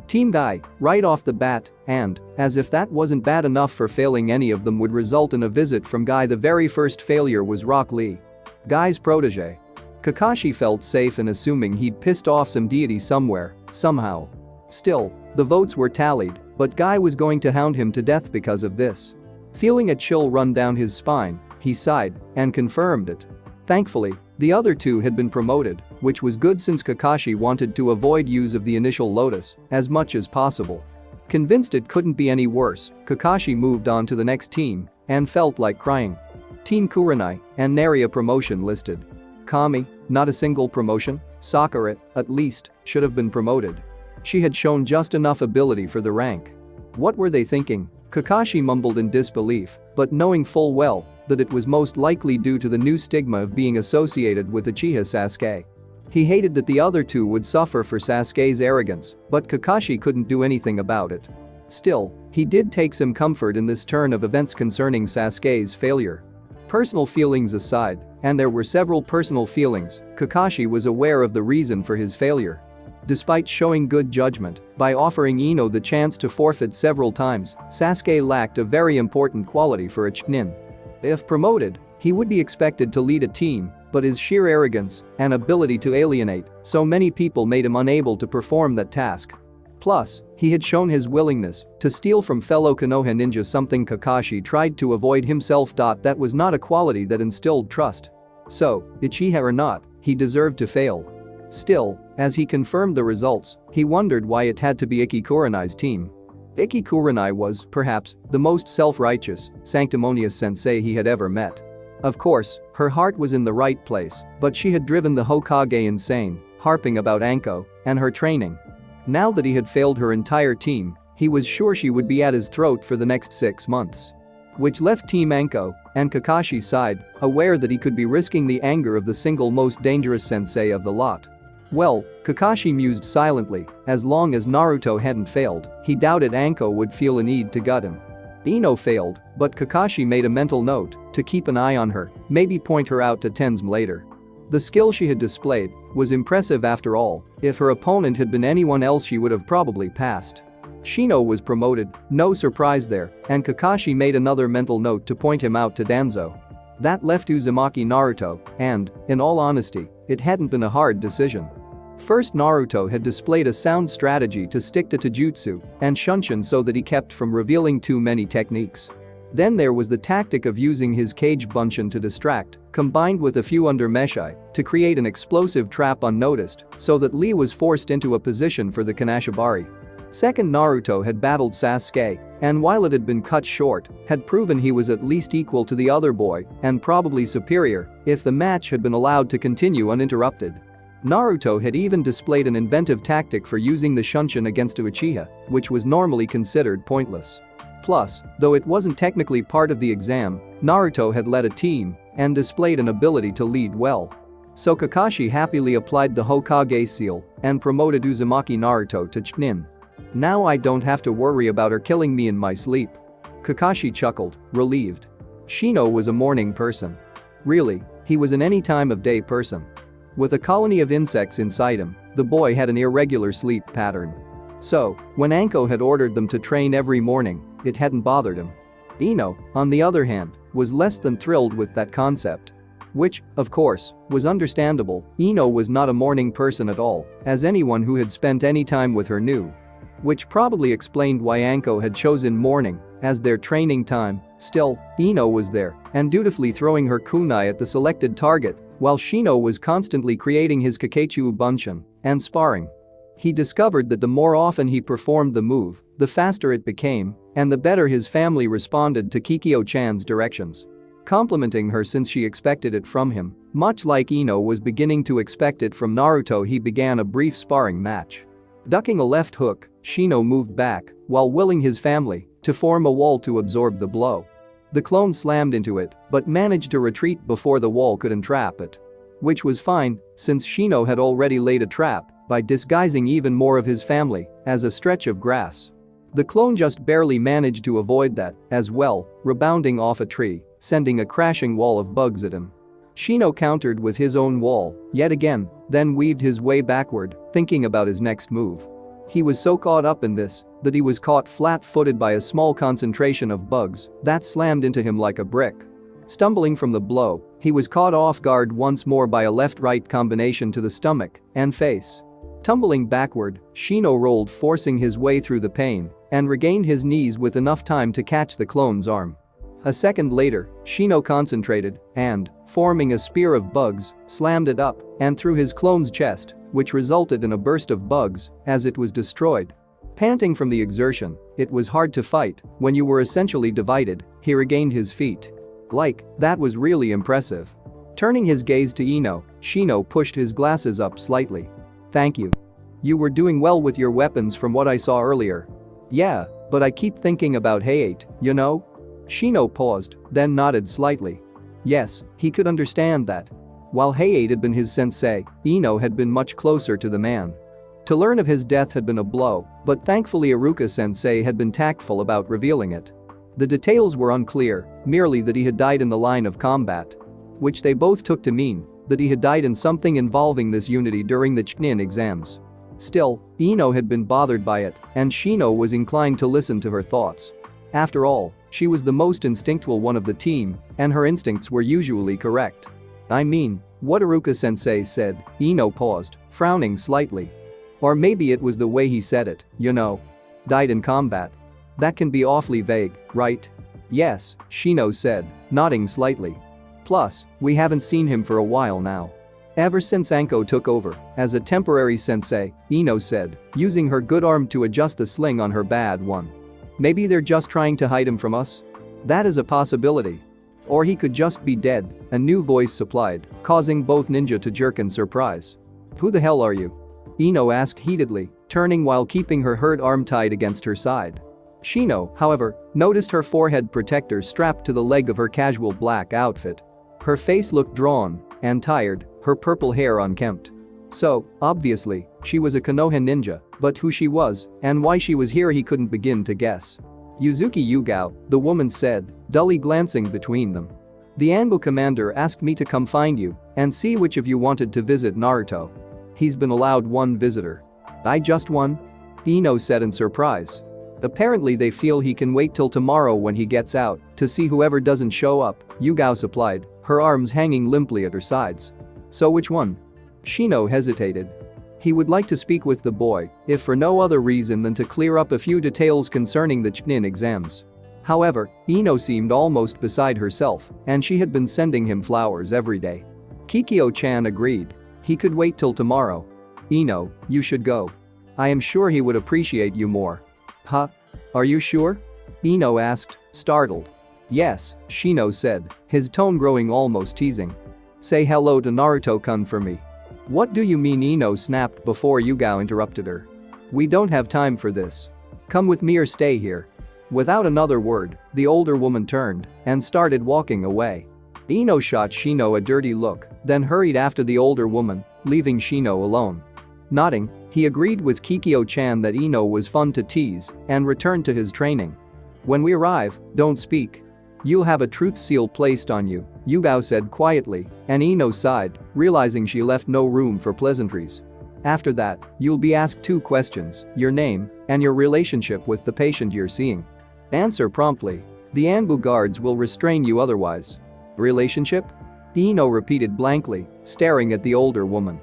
Team Guy, right off the bat, and, as if that wasn't bad enough for failing any of them would result in a visit from Guy. The very first failure was Rock Lee, Guy's protege. Kakashi felt safe in assuming he'd pissed off some deity somewhere, somehow. Still, the votes were tallied, but Guy was going to hound him to death because of this. Feeling a chill run down his spine, he sighed and confirmed it. Thankfully, the other 2 had been promoted, which was good since Kakashi wanted to avoid use of the initial Lotus as much as possible. Convinced it couldn't be any worse, Kakashi moved on to the next team and felt like crying. Team Kurenai and Naria promotion listed. Kami, not a single promotion. Sakura, at least, should have been promoted. She had shown just enough ability for the rank. What were they thinking? Kakashi mumbled in disbelief, but knowing full well that it was most likely due to the new stigma of being associated with Uchiha Sasuke. He hated that the other 2 would suffer for Sasuke's arrogance, but Kakashi couldn't do anything about it. Still, he did take some comfort in this turn of events concerning Sasuke's failure. Personal feelings aside, and there were several personal feelings, Kakashi was aware of the reason for his failure. Despite showing good judgment by offering Ino the chance to forfeit several times, Sasuke lacked a very important quality for a Chunin. If promoted, he would be expected to lead a team, but his sheer arrogance and ability to alienate so many people made him unable to perform that task. Plus, he had shown his willingness to steal from fellow Konoha ninja, something Kakashi tried to avoid himself. That was not a quality that instilled trust. So, Uchiha or not, he deserved to fail. Still, as he confirmed the results, he wondered why it had to be Ikki Kurenai's team. Ikki Kurenai was, perhaps, the most self-righteous, sanctimonious sensei he had ever met. Of course, her heart was in the right place, but she had driven the Hokage insane, harping about Anko and her training. Now that he had failed her entire team, he was sure she would be at his throat for the next 6 months. Which left Team Anko and Kakashi's side aware that he could be risking the anger of the single most dangerous sensei of the lot. Well, Kakashi mused silently. As long as Naruto hadn't failed, he doubted Anko would feel a need to gut him. Ino failed, but Kakashi made a mental note to keep an eye on her, maybe point her out to Tensm later. The skill she had displayed was impressive after all. If her opponent had been anyone else, she would have probably passed. Shino was promoted, no surprise there, and Kakashi made another mental note to point him out to Danzo. That left Uzumaki Naruto, and, in all honesty, it hadn't been a hard decision. First, Naruto had displayed a sound strategy to stick to Taijutsu and Shunshin so that he kept from revealing too many techniques. Then there was the tactic of using his Kage Bunshin to distract, combined with a few under Meshai to create an explosive trap unnoticed so that Lee was forced into a position for the Kanashibari. Second, Naruto had battled Sasuke, and while it had been cut short, had proven he was at least equal to the other boy and probably superior if the match had been allowed to continue uninterrupted. Naruto had even displayed an inventive tactic for using the Shunshin against Uchiha, which was normally considered pointless. Plus, though it wasn't technically part of the exam, Naruto had led a team and displayed an ability to lead well. So Kakashi happily applied the Hokage seal and promoted Uzumaki Naruto to Chunin. Now I don't have to worry about her killing me in my sleep. Kakashi chuckled, relieved. Shino was a morning person. Really, he was an any time of day person. With a colony of insects inside him, the boy had an irregular sleep pattern. So, when Anko had ordered them to train every morning, it hadn't bothered him. Ino, on the other hand, was less than thrilled with that concept. Which, of course, was understandable. Ino was not a morning person at all, as anyone who had spent any time with her knew. Which probably explained why Anko had chosen morning as their training time. Still, Ino was there and dutifully throwing her kunai at the selected target, while Shino was constantly creating his Kakeichu Bunshin and sparring. He discovered that the more often he performed the move, the faster it became, and the better his family responded to Kikyo-chan's directions. Complimenting her since she expected it from him, much like Ino was beginning to expect it from Naruto, he began a brief sparring match. Ducking a left hook, Shino moved back while willing his family to form a wall to absorb the blow. The clone slammed into it but managed to retreat before the wall could entrap it. Which was fine, since Shino had already laid a trap by disguising even more of his family as a stretch of grass. The clone just barely managed to avoid that as well, rebounding off a tree, sending a crashing wall of bugs at him. Shino countered with his own wall, yet again, then weaved his way backward, thinking about his next move. He was so caught up in this that he was caught flat-footed by a small concentration of bugs that slammed into him like a brick. Stumbling from the blow, he was caught off guard once more by a left-right combination to the stomach and face. Tumbling backward, Shino rolled, forcing his way through the pain and regained his knees with enough time to catch the clone's arm. A second later, Shino concentrated and, forming a spear of bugs, slammed it up and through his clone's chest, which resulted in a burst of bugs as it was destroyed. Panting from the exertion, it was hard to fight when you were essentially divided. He regained his feet. That was really impressive. Turning his gaze to Ino, Shino pushed his glasses up slightly. Thank you. You were doing well with your weapons from what I saw earlier. Yeah, but I keep thinking about Hayate, you know? Shino paused, then nodded slightly. Yes, he could understand that. While Hayate had been his sensei, Ino had been much closer to the man. To learn of his death had been a blow, but thankfully Iruka-sensei had been tactful about revealing it. The details were unclear, merely that he had died in the line of combat. Which they both took to mean that he had died in something involving this unity during the Chunin exams. Still, Ino had been bothered by it, and Shino was inclined to listen to her thoughts. After all, she was the most instinctual one of the team, and her instincts were usually correct. I mean, what Iruka-sensei said. Ino paused, frowning slightly. Or maybe it was the way he said it, you know. Died in combat. That can be awfully vague, right? Yes, Shino said, nodding slightly. Plus, we haven't seen him for a while now. Ever since Anko took over as a temporary sensei, Ino said, using her good arm to adjust the sling on her bad one. Maybe they're just trying to hide him from us? That is a possibility. Or he could just be dead, a new voice supplied, causing both ninja to jerk in surprise. Who the hell are you? Ino asked heatedly, turning while keeping her hurt arm tied against her side. Shino, however, noticed her forehead protector strapped to the leg of her casual black outfit. Her face looked drawn and tired, her purple hair unkempt. So, obviously, she was a Konoha ninja, but who she was and why she was here he couldn't begin to guess. Yuzuki Yugao, the woman said, dully glancing between them. The Anbu commander asked me to come find you and see which of you wanted to visit Naruto. He's been allowed one visitor. I just one? Ino said in surprise. Apparently they feel he can wait till tomorrow when he gets out to see whoever doesn't show up, Yugao supplied, her arms hanging limply at her sides. So which one? Shino hesitated. He would like to speak with the boy, if for no other reason than to clear up a few details concerning the Chunin exams. However, Ino seemed almost beside herself, and she had been sending him flowers every day. Kikyo-chan agreed. He could wait till tomorrow. Ino, you should go. I am sure he would appreciate you more. Huh? Are you sure? Ino asked, startled. Yes, Shino said, his tone growing almost teasing. Say hello to Naruto-kun for me. What do you mean? Ino snapped before Yugao interrupted her. We don't have time for this. Come with me or stay here. Without another word, the older woman turned and started walking away. Ino shot Shino a dirty look, then hurried after the older woman, leaving Shino alone. Nodding, he agreed with Kikyo-chan that Ino was fun to tease and returned to his training. When we arrive, don't speak. You'll have a truth seal placed on you, Yugao said quietly, and Ino sighed, realizing she left no room for pleasantries. After that, you'll be asked 2 questions, your name and your relationship with the patient you're seeing. Answer promptly. The Anbu guards will restrain you otherwise. Relationship? Ino repeated blankly, staring at the older woman.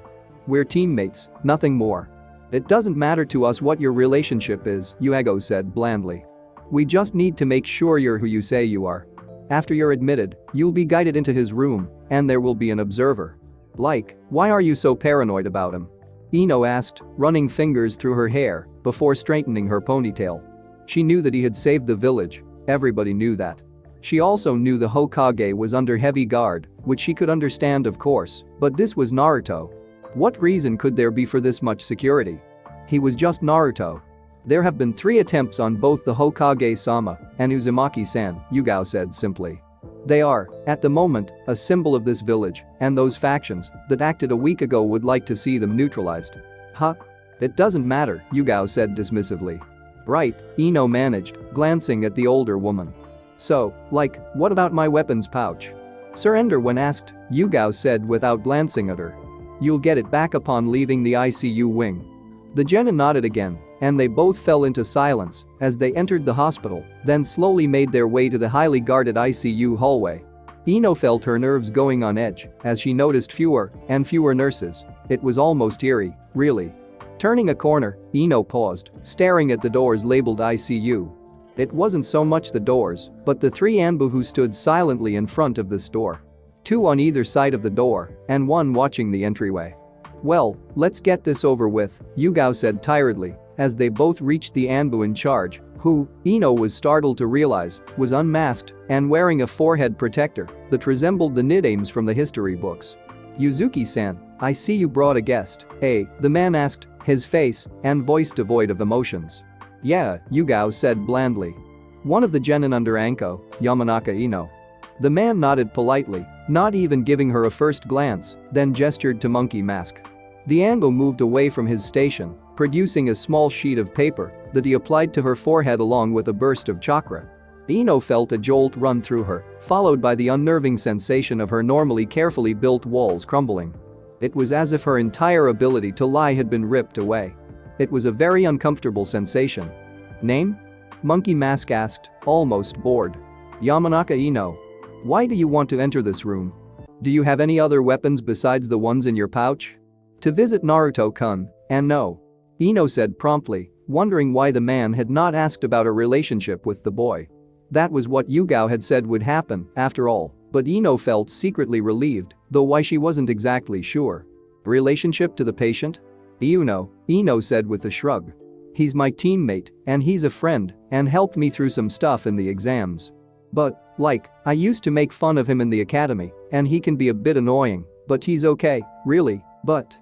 We're teammates, nothing more. It doesn't matter to us what your relationship is, Yuego said blandly. We just need to make sure you're who you say you are. After you're admitted, you'll be guided into his room, and there will be an observer. Like, why are you so paranoid about him? Ino asked, running fingers through her hair before straightening her ponytail. She knew that he had saved the village, everybody knew that. She also knew the Hokage was under heavy guard, which she could understand of course, but this was Naruto. What reason could there be for this much security? He was just Naruto. There have been 3 attempts on both the Hokage-sama and Uzumaki-san, Yugao said simply. They are, at the moment, a symbol of this village, and those factions that acted a week ago would like to see them neutralized. Huh? It doesn't matter, Yugao said dismissively. Right, Ino managed, glancing at the older woman. So, like, what about my weapons pouch? Surrender when asked, Yugao said without glancing at her. You'll get it back upon leaving the ICU wing. The genin nodded again, and they both fell into silence as they entered the hospital, then slowly made their way to the highly guarded ICU hallway. Ino felt her nerves going on edge as she noticed fewer and fewer nurses. It was almost eerie, really. Turning a corner, Ino paused, staring at the doors labeled ICU. It wasn't so much the doors, but the 3 Anbu who stood silently in front of the store. 2 on either side of the door, and 1 watching the entryway. Well, let's get this over with, Yugao said tiredly, as they both reached the Anbu in charge, who, Ino was startled to realize, was unmasked and wearing a forehead protector that resembled the nicknames from the history books. Yuzuki-san, I see you brought a guest, eh? The man asked, his face and voice devoid of emotions. Yeah, Yugao said blandly. One of the genin under Anko, Yamanaka Ino. The man nodded politely, not even giving her a first glance, then gestured to Monkey Mask. The Anbu moved away from his station, producing a small sheet of paper that he applied to her forehead along with a burst of chakra. Ino felt a jolt run through her, followed by the unnerving sensation of her normally carefully built walls crumbling. It was as if her entire ability to lie had been ripped away. It was a very uncomfortable sensation. Name? Monkey Mask asked, almost bored. Yamanaka Ino. Why do you want to enter this room? Do you have any other weapons besides the ones in your pouch? To visit Naruto-kun, and no. Ino said promptly, wondering why the man had not asked about a relationship with the boy. That was what Yugao had said would happen, after all, but Ino felt secretly relieved, though why she wasn't exactly sure. Relationship to the patient? Ino said with a shrug. He's my teammate, and he's a friend, and helped me through some stuff in the exams. But, like, I used to make fun of him in the academy, and he can be a bit annoying, but he's okay, really, but…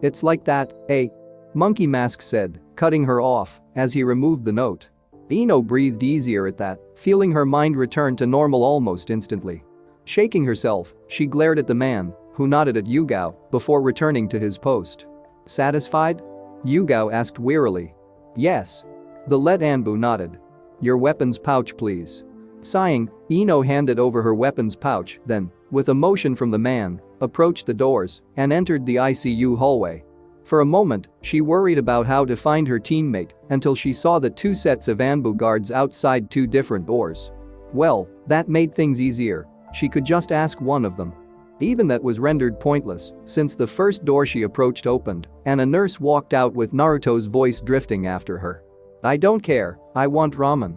it's like that, eh? Monkey Mask said, cutting her off, as he removed the note. Ino breathed easier at that, feeling her mind return to normal almost instantly. Shaking herself, she glared at the man, who nodded at Yugao, before returning to his post. Satisfied? Yugao asked wearily. Yes. The lead Anbu nodded. Your weapons pouch please. Sighing, Ino handed over her weapons pouch, then, with a motion from the man, approached the doors and entered the ICU hallway. For a moment, she worried about how to find her teammate until she saw the two sets of Anbu guards outside two different doors. Well, that made things easier. She could just ask one of them. Even that was rendered pointless, since the first door she approached opened, and a nurse walked out with Naruto's voice drifting after her. I don't care, I want ramen.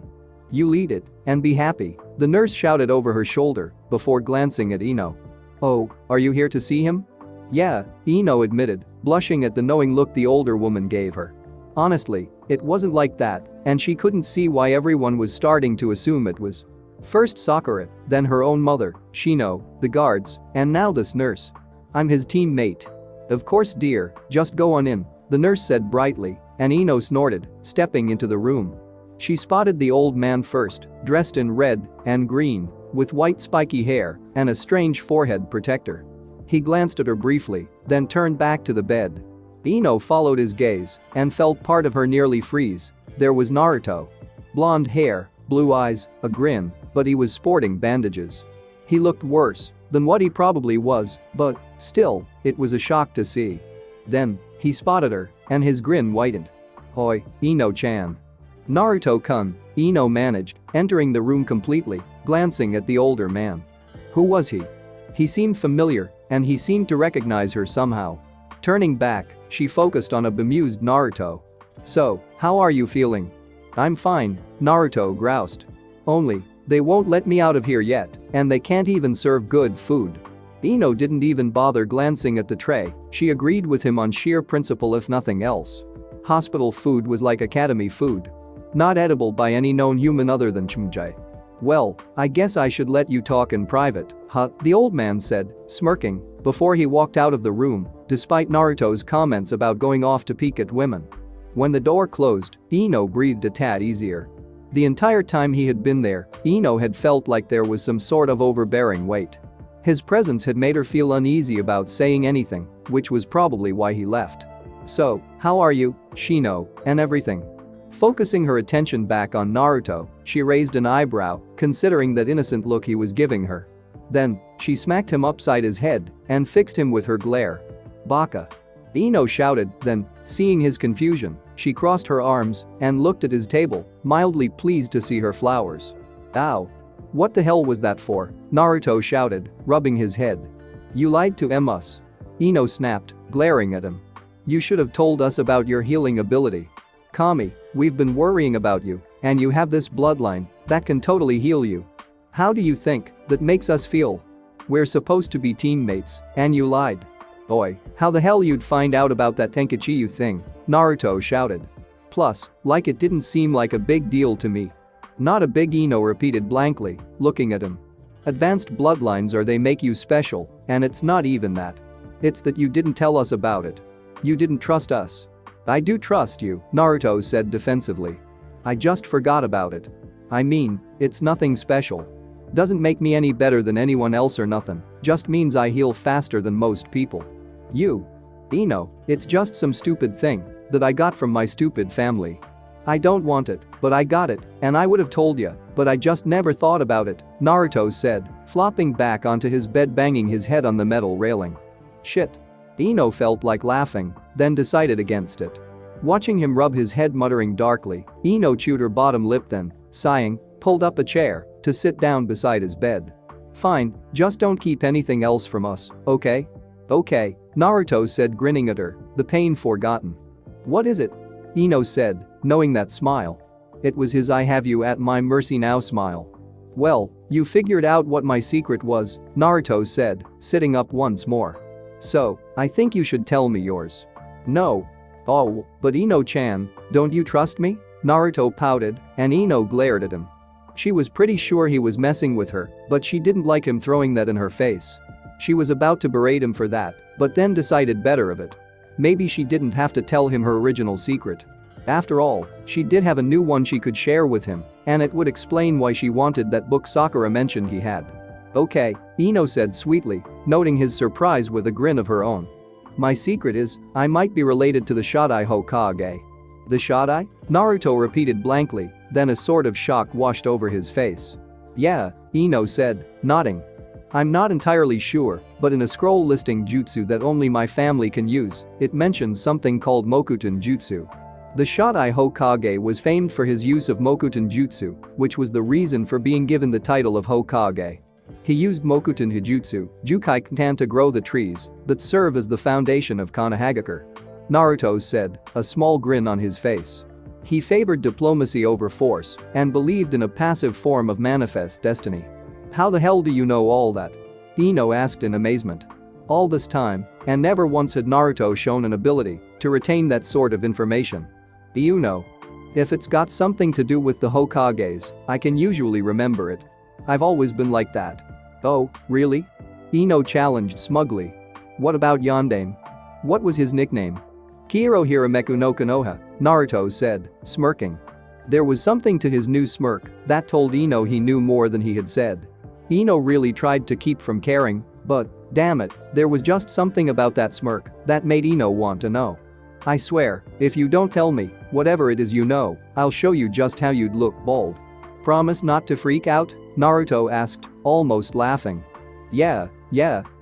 You lead it, and be happy, the nurse shouted over her shoulder, before glancing at Ino. Oh, are you here to see him? Yeah, Ino admitted, blushing at the knowing look the older woman gave her. Honestly, it wasn't like that, and she couldn't see why everyone was starting to assume it was. First Sakura, then her own mother, Shino, the guards, and now this nurse. I'm his teammate. Of course dear, just go on in, the nurse said brightly, and Ino snorted, stepping into the room. She spotted the old man first, dressed in red and green, with white spiky hair and a strange forehead protector. He glanced at her briefly, then turned back to the bed. Ino followed his gaze and felt part of her nearly freeze. There was Naruto. Blonde hair, blue eyes, a grin, but he was sporting bandages. He looked worse than what he probably was, but, still, it was a shock to see. Then, he spotted her, and his grin widened. Hoi, Ino-chan. Naruto-kun, Ino managed, entering the room completely, glancing at the older man. Who was he? He seemed familiar, and he seemed to recognize her somehow. Turning back, she focused on a bemused Naruto. So, how are you feeling? I'm fine, Naruto groused. Only, they won't let me out of here yet, and they can't even serve good food. Ino didn't even bother glancing at the tray, she agreed with him on sheer principle if nothing else. Hospital food was like academy food. Not edible by any known human other than Chumjai. Well, I guess I should let you talk in private, huh? The old man said, smirking, before he walked out of the room, despite Naruto's comments about going off to peek at women. When the door closed, Ino breathed a tad easier. The entire time he had been there, Ino had felt like there was some sort of overbearing weight. His presence had made her feel uneasy about saying anything, which was probably why he left. So, how are you, Shino, and everything? Focusing her attention back on Naruto, she raised an eyebrow, considering that innocent look he was giving her. Then, she smacked him upside his head and fixed him with her glare. Baka. Ino shouted, then, seeing his confusion, she crossed her arms and looked at his table, mildly pleased to see her flowers. Ow. What the hell was that for? Naruto shouted, rubbing his head. You lied to us. Ino snapped, glaring at him. You should have told us about your healing ability. Kami, we've been worrying about you, and you have this bloodline that can totally heal you. How do you think that makes us feel? We're supposed to be teammates, and you lied. Boy, how the hell you'd find out about that Tenkichiyu thing? Naruto shouted. Plus, like it didn't seem like a big deal to me. Not a big, Ino repeated blankly, looking at him. Advanced bloodlines or they make you special, and it's not even that. It's that you didn't tell us about it. You didn't trust us. I do trust you, Naruto said defensively. I just forgot about it. I mean, it's nothing special. Doesn't make me any better than anyone else or nothing, just means I heal faster than most people. You. Ino, it's just some stupid thing that I got from my stupid family. I don't want it, but I got it, and I would have told ya, But I just never thought about it, Naruto said, flopping back onto his bed banging his head on the metal railing. Shit. Ino felt like laughing, then decided against it. Watching him rub his head muttering darkly, Ino chewed her bottom lip then, sighing, pulled up a chair to sit down beside his bed. Fine, just don't keep anything else from us, okay? Okay, Naruto said grinning at her, the pain forgotten. What is it? Ino said, knowing that smile. It was his I have you at my mercy now smile. Well, you figured out what my secret was, Naruto said, sitting up once more. So, I think you should tell me yours. No. Oh, but Ino-chan, don't you trust me? Naruto pouted, and Ino glared at him. She was pretty sure he was messing with her, but she didn't like him throwing that in her face. She was about to berate him for that, but then decided better of it. Maybe she didn't have to tell him her original secret. After all, she did have a new one she could share with him, and it would explain why she wanted that book Sakura mentioned he had. Okay, Ino said sweetly, noting his surprise with a grin of her own. My secret is, I might be related to the Shodai Hokage. The Shodai? Naruto repeated blankly, then a sort of shock washed over his face. Yeah, Ino said, nodding. I'm not entirely sure, but in a scroll listing jutsu that only my family can use, it mentions something called Mokuton Jutsu. The Shodai Hokage was famed for his use of Mokuton Jutsu, which was the reason for being given the title of Hokage. He used Mokuton Hijutsu, Jukai Katan to grow the trees that serve as the foundation of Konohagakure. Naruto said, a small grin on his face. He favored diplomacy over force and believed in a passive form of manifest destiny. How the hell do you know all that? Ino asked in amazement. All this time, and never once had Naruto shown an ability to retain that sort of information. You know. If it's got something to do with the Hokages, I can usually remember it. I've always been like that. Oh, really? Ino challenged smugly. What about Yondaime? What was his nickname? Kiro Hirameku no Konoha, Naruto said, smirking. There was something to his new smirk that told Ino he knew more than he had said. Ino really tried to keep from caring, but, damn it, there was just something about that smirk that made Ino want to know. I swear, if you don't tell me, whatever it is you know, I'll show you just how you'd look bald. Promise not to freak out? Naruto asked, almost laughing. Yeah,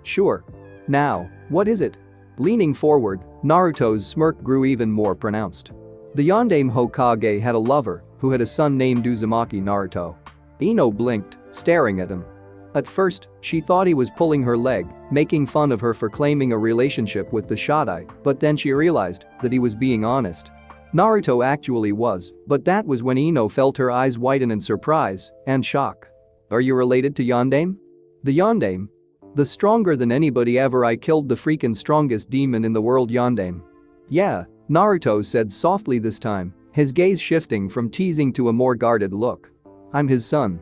sure. Now, what is it? Leaning forward, Naruto's smirk grew even more pronounced. The Yondaime Hokage had a lover who had a son named Uzumaki Naruto. Ino blinked, staring at him. At first, she thought he was pulling her leg, making fun of her for claiming a relationship with the Shodai, but then she realized that he was being honest. Naruto actually was, but that was when Ino felt her eyes widen in surprise and shock. Are you related to Yondaime? The Yondaime? The stronger than anybody ever. I killed the freaking strongest demon in the world, Yondaime. Yeah, Naruto said softly this time, his gaze shifting from teasing to a more guarded look. I'm his son.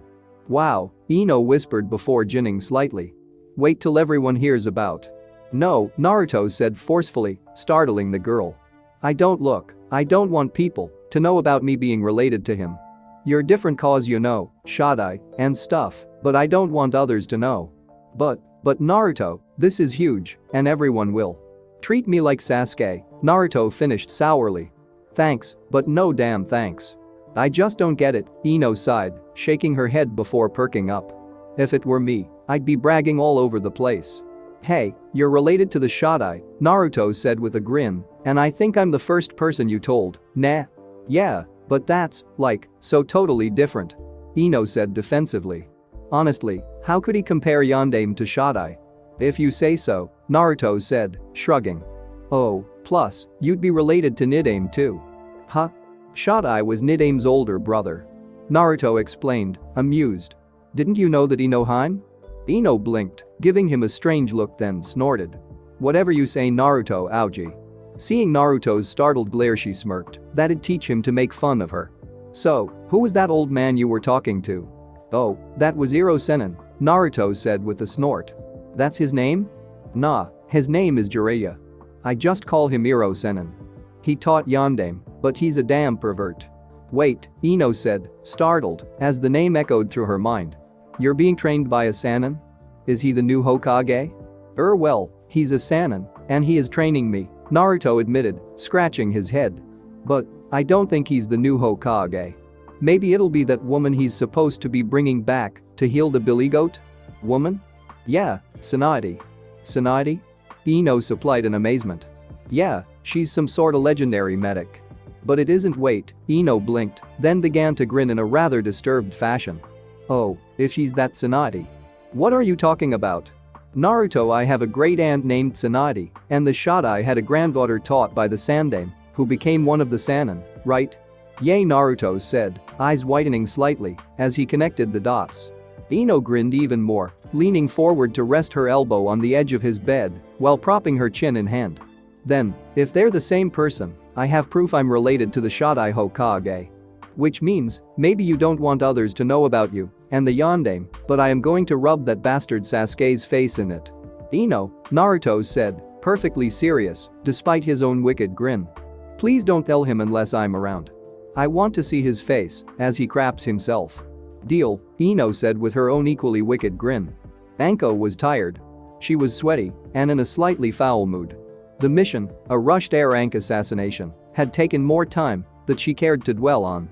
Wow, Ino whispered before ginning slightly. Wait till everyone hears about. No, Naruto said forcefully, startling the girl. I don't want people to know about me being related to him. You're different cause you know, Shodai, and stuff, but I don't want others to know. But Naruto, this is huge, and everyone will. Treat me like Sasuke, Naruto finished sourly. Thanks, but no damn thanks. I just don't get it, Ino sighed, shaking her head before perking up. If it were me, I'd be bragging all over the place. Hey, you're related to the Shodai, Naruto said with a grin, and I think I'm the first person you told. Nah. Yeah, but that's, like, so totally different. Ino said defensively. Honestly, how could he compare Yondaime to Shodai? If you say so, Naruto said, shrugging. Oh, plus, you'd be related to Nidaime too. Huh? Shodai was Nidaime's older brother. Naruto explained, amused. Didn't you know that Inohime? Ino blinked, giving him a strange look then snorted. Whatever you say, Naruto, ouchie. Seeing Naruto's startled glare, she smirked. That'd teach him to make fun of her. So, who was that old man you were talking to? Oh, that was Iro Sennin, Naruto said with a snort. That's his name? Nah, his name is Jiraiya. I just call him Iro Sennin. He taught Yondaime, but he's a damn pervert. Wait, Ino said, startled, as the name echoed through her mind. You're being trained by a Sannin? Is he the new Hokage? Well, he's a Sannin, and he is training me, Naruto admitted, scratching his head. But I don't think he's the new Hokage. Maybe it'll be that woman he's supposed to be bringing back to heal the billy goat? Woman? Yeah, Tsunade. Tsunade? Ino supplied in amazement. Yeah, she's some sorta legendary medic. But it isn't. Wait, Ino blinked, then began to grin in a rather disturbed fashion. Oh, if she's that Tsunade. What are you talking about? Naruto, I have a great aunt named Tsunade, and the Shadai had a granddaughter taught by the Sandame, who became one of the Sannin, right? Yay, Naruto said, eyes whitening slightly as he connected the dots. Ino grinned even more, leaning forward to rest her elbow on the edge of his bed while propping her chin in hand. Then, if they're the same person, I have proof I'm related to the Shadai Hokage. Which means, maybe you don't want others to know about you and the Yondaime, but I am going to rub that bastard Sasuke's face in it. Ino, Naruto said, perfectly serious, despite his own wicked grin. Please don't tell him unless I'm around. I want to see his face as he craps himself. Deal, Ino said with her own equally wicked grin. Anko was tired. She was sweaty and in a slightly foul mood. The mission, a rushed air rank assassination, had taken more time than she cared to dwell on.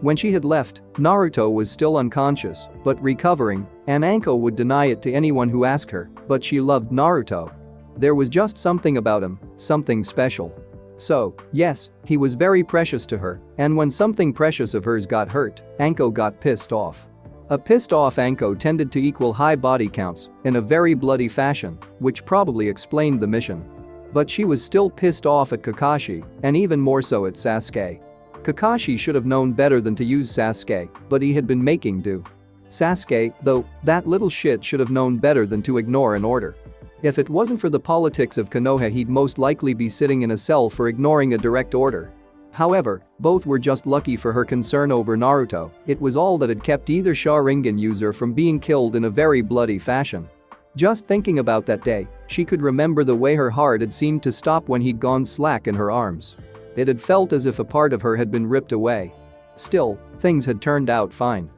When she had left, Naruto was still unconscious but recovering, and Anko would deny it to anyone who asked her, but she loved Naruto. There was just something about him, something special. So, yes, he was very precious to her, and when something precious of hers got hurt, Anko got pissed off. A pissed off Anko tended to equal high body counts in a very bloody fashion, which probably explained the mission. But she was still pissed off at Kakashi, and even more so at Sasuke. Kakashi should have known better than to use Sasuke, but he had been making do. Sasuke, though, that little shit should have known better than to ignore an order. If it wasn't for the politics of Konoha, he'd most likely be sitting in a cell for ignoring a direct order. However, both were just lucky for her concern over Naruto. It was all that had kept either Sharingan user from being killed in a very bloody fashion. Just thinking about that day, she could remember the way her heart had seemed to stop when he'd gone slack in her arms. It had felt as if a part of her had been ripped away. Still, things had turned out fine.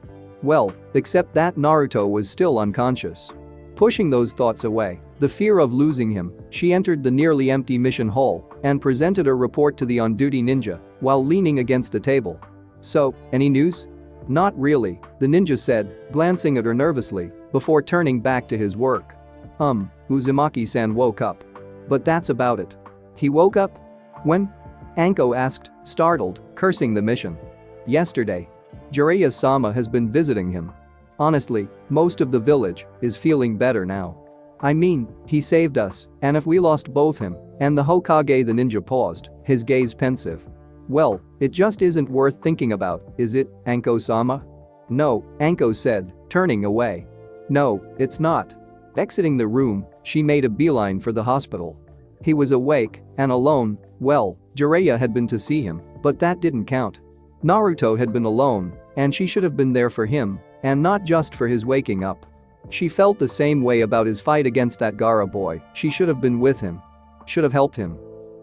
Well, except that Naruto was still unconscious. Pushing those thoughts away, the fear of losing him, she entered the nearly empty mission hall and presented a report to the on-duty ninja while leaning against a table. So, any news? Not really, the ninja said, glancing at her nervously before turning back to his work. Uzumaki-san woke up. But that's about it. He woke up? When? Anko asked, startled, cursing the mission. Yesterday. Geor-sama has been visiting him. Honestly, most of the village is feeling better now. I mean, he saved us, and if we lost both him and the Hokage, the ninja paused, his gaze pensive. Well, it just isn't worth thinking about, is it, Anko-sama? No, Anko said, turning away. No, it's not. Exiting the room, she made a beeline for the hospital. He was awake and alone. Well, Jiraiya had been to see him, but that didn't count. Naruto had been alone, and she should have been there for him, and not just for his waking up. She felt the same way about his fight against that Gaara boy. She should have been with him. Should have helped him.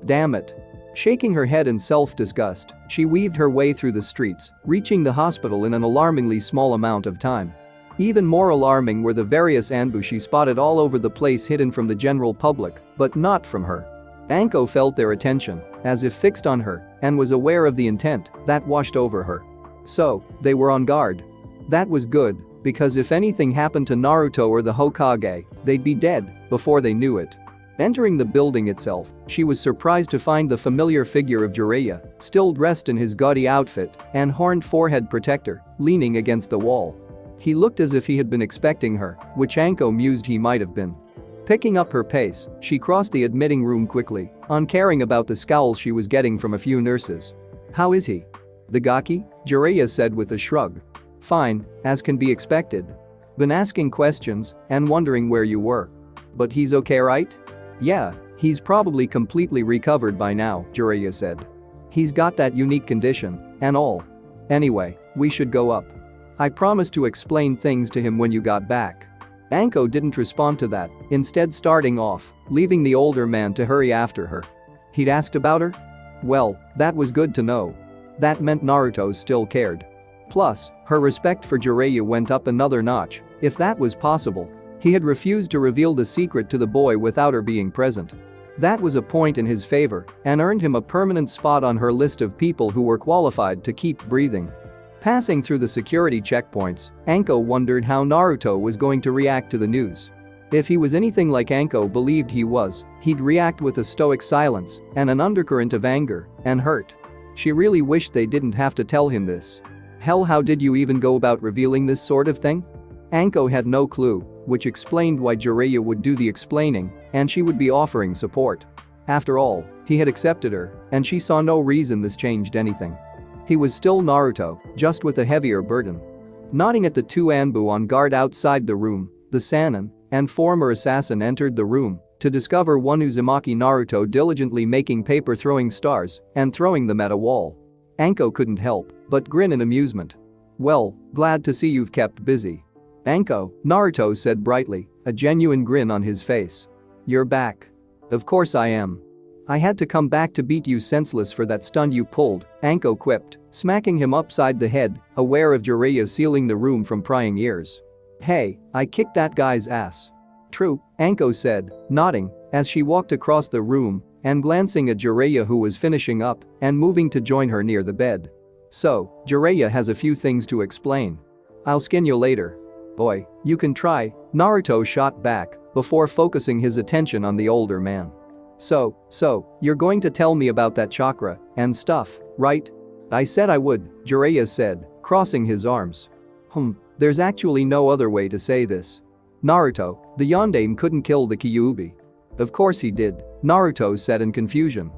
Damn it. Shaking her head in self-disgust, she weaved her way through the streets, reaching the hospital in an alarmingly small amount of time. Even more alarming were the various ambush she spotted all over the place, hidden from the general public, but not from her. Anko felt their attention, as if fixed on her, and was aware of the intent that washed over her. So, they were on guard. That was good, because if anything happened to Naruto or the Hokage, they'd be dead before they knew it. Entering the building itself, she was surprised to find the familiar figure of Jiraiya, still dressed in his gaudy outfit and horned forehead protector, leaning against the wall. He looked as if he had been expecting her, which Anko mused he might have been. Picking up her pace, she crossed the admitting room quickly, uncaring about the scowls she was getting from a few nurses. How is he? The Gaki? Jiraiya said with a shrug. Fine, as can be expected. Been asking questions and wondering where you were. But he's okay, right? Yeah, he's probably completely recovered by now, Jiraiya said. He's got that unique condition and all. Anyway, we should go up. I promised to explain things to him when you got back. Anko didn't respond to that, instead starting off, leaving the older man to hurry after her. He'd asked about her? Well, that was good to know. That meant Naruto still cared. Plus, her respect for Jiraiya went up another notch, if that was possible. He had refused to reveal the secret to the boy without her being present. That was a point in his favor and earned him a permanent spot on her list of people who were qualified to keep breathing. Passing through the security checkpoints, Anko wondered how Naruto was going to react to the news. If he was anything like Anko believed he was, he'd react with a stoic silence and an undercurrent of anger and hurt. She really wished they didn't have to tell him this. Hell, how did you even go about revealing this sort of thing? Anko had no clue, which explained why Jiraiya would do the explaining and she would be offering support. After all, he had accepted her, and she saw no reason this changed anything. He was still Naruto, just with a heavier burden. Nodding at the two Anbu on guard outside the room, the Sannin and former assassin entered the room to discover one Uzumaki Naruto diligently making paper throwing stars and throwing them at a wall. Anko couldn't help but grin in amusement. "Well, glad to see you've kept busy." "Anko," Naruto said brightly, a genuine grin on his face. "You're back." "Of course I am. I had to come back to beat you senseless for that stunt you pulled," Anko quipped, smacking him upside the head, aware of Jiraiya sealing the room from prying ears. "Hey, I kicked that guy's ass." "True," Anko said, nodding as she walked across the room and glancing at Jiraiya, who was finishing up and moving to join her near the bed. "So, Jiraiya has a few things to explain. I'll skin you later." "Boy, you can try," Naruto shot back before focusing his attention on the older man. So, you're going to tell me about that chakra and stuff, right?" "I said I would," Jiraiya said, crossing his arms. There's actually no other way to say this. Naruto, the Yondaime couldn't kill the Kyuubi." "Of course he did," Naruto said in confusion.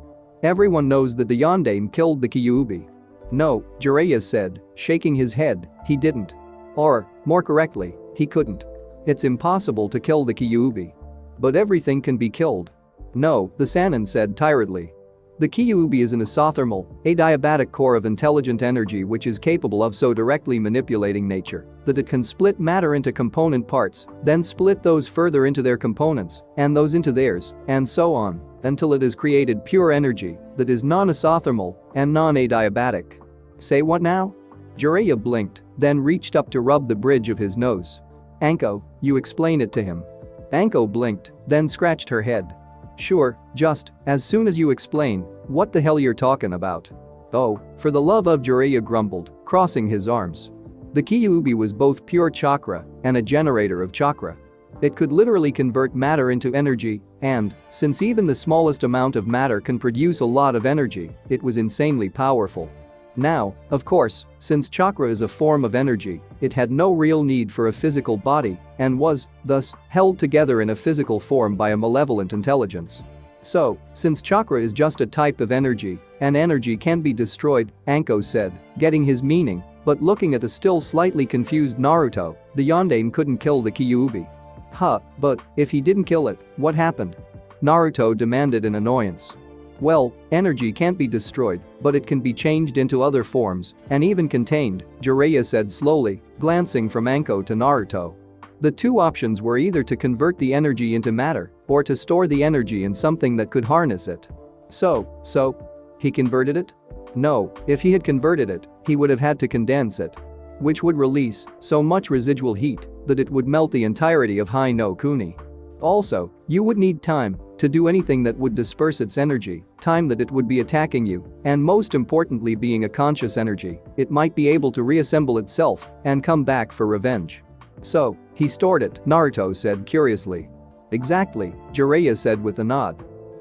"Everyone knows that the Yondaime killed the Kyuubi." "No," Jiraiya said, shaking his head, "he didn't. Or, more correctly, he couldn't. It's impossible to kill the Kyuubi." "But everything can be killed." "No," the Sannin said tiredly. "The Kyuubi is an isothermal, adiabatic core of intelligent energy which is capable of so directly manipulating nature that it can split matter into component parts, then split those further into their components, and those into theirs, and so on, until it has created pure energy that is non-isothermal and non-adiabatic." "Say what now?" Jiraiya blinked, then reached up to rub the bridge of his nose. "Anko, you explain it to him." Anko blinked, then scratched her head. "Sure, just as soon as you explain what the hell you're talking about." "Oh, for the love of," Jiraiya grumbled, crossing his arms. The Kyuubi was both pure chakra and a generator of chakra. It could literally convert matter into energy, and, since even the smallest amount of matter can produce a lot of energy, it was insanely powerful. Now, of course, since chakra is a form of energy, it had no real need for a physical body and was, thus, held together in a physical form by a malevolent intelligence. So, since chakra is just a type of energy, and energy can be destroyed, Anko said, getting his meaning, but looking at the still slightly confused Naruto, the Yondaime couldn't kill the Kyuubi. But if he didn't kill it, what happened?" Naruto demanded in annoyance. "Well, energy can't be destroyed, but it can be changed into other forms and even contained," Jiraiya said slowly, glancing from Anko to Naruto. The two options were either to convert the energy into matter or to store the energy in something that could harness it. So, he converted it? No, if he had converted it, he would have had to condense it, which would release so much residual heat that it would melt the entirety of Hai no Kuni. Also, you would need time to do anything that would disperse its energy, time that it would be attacking you, and most importantly, being a conscious energy, it might be able to reassemble itself and come back for revenge. "So, he stored it," Naruto said curiously. "Exactly," Jiraiya said with a nod.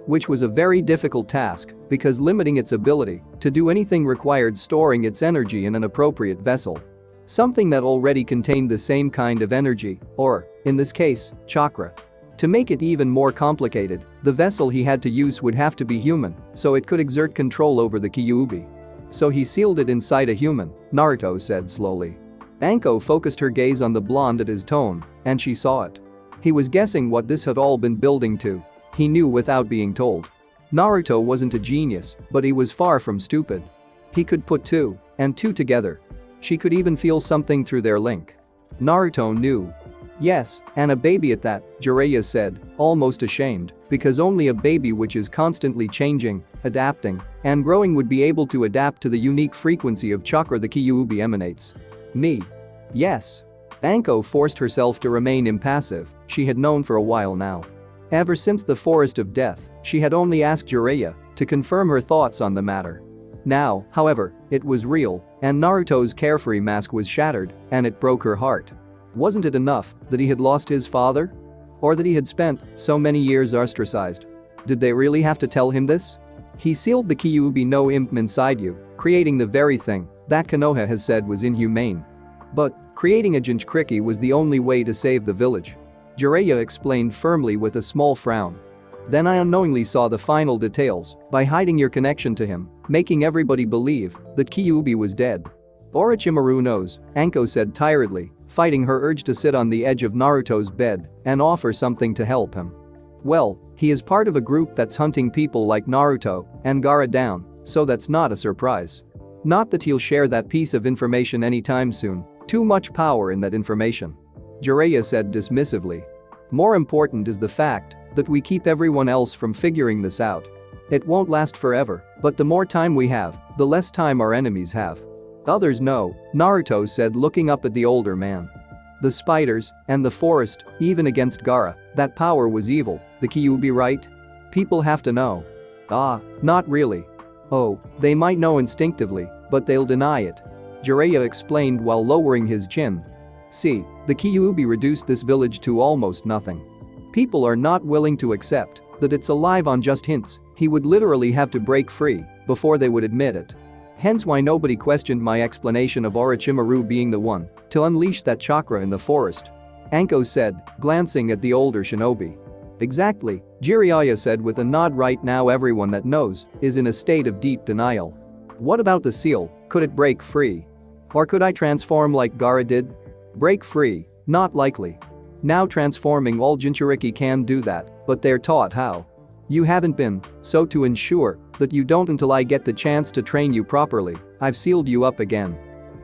Which was a very difficult task because limiting its ability to do anything required storing its energy in an appropriate vessel. Something that already contained the same kind of energy, or, in this case, chakra. To make it even more complicated, the vessel he had to use would have to be human, so it could exert control over the Kyuubi. "So he sealed it inside a human," Naruto said slowly. Anko focused her gaze on the blonde at his tone, and she saw it. He was guessing what this had all been building to. He knew without being told. Naruto wasn't a genius, but he was far from stupid. He could put two and two together. She could even feel something through their link. Naruto knew. "Yes, and a baby at that," Jiraiya said, almost ashamed, because only a baby which is constantly changing, adapting, and growing would be able to adapt to the unique frequency of chakra the Kyuubi emanates. "Me?" "Yes." Anko forced herself to remain impassive, she had known for a while now. Ever since the Forest of Death, she had only asked Jiraiya to confirm her thoughts on the matter. Now, however, it was real, and Naruto's carefree mask was shattered, and it broke her heart. Wasn't it enough that he had lost his father? Or that he had spent so many years ostracized? Did they really have to tell him this? He sealed the Kyuubi no Imp inside you, creating the very thing that Konoha has said was inhumane. But creating a Jinchuriki was the only way to save the village. Jiraiya explained firmly with a small frown. Then I unknowingly saw the final details by hiding your connection to him, making everybody believe that Kyuubi was dead. Orochimaru knows, Anko said tiredly, fighting her urge to sit on the edge of Naruto's bed and offer something to help him. Well, he is part of a group that's hunting people like Naruto and Gaara down, so that's not a surprise. Not that he'll share that piece of information anytime soon, too much power in that information. Jiraiya said dismissively. More important is the fact that we keep everyone else from figuring this out. It won't last forever, but the more time we have, the less time our enemies have. Others know, Naruto said looking up at the older man. The spiders and the forest, even against Gaara, that power was evil, the Kyuubi, right? People have to know. Ah, not really. Oh, they might know instinctively, but they'll deny it. Jiraiya explained while lowering his chin. See, the Kyuubi reduced this village to almost nothing. People are not willing to accept that it's alive on just hints. He would literally have to break free before they would admit it. Hence why nobody questioned my explanation of Orochimaru being the one to unleash that chakra in the forest. Anko said, glancing at the older shinobi. Exactly, Jiraiya said with a nod. Right now everyone that knows is in a state of deep denial. What about the seal? Could it break free? Or could I transform like Gaara did? Break free? Not likely. Now transforming all Jinchuriki can do that, but they're taught how. You haven't been, so to ensure that you don't until I get the chance to train you properly, I've sealed you up again.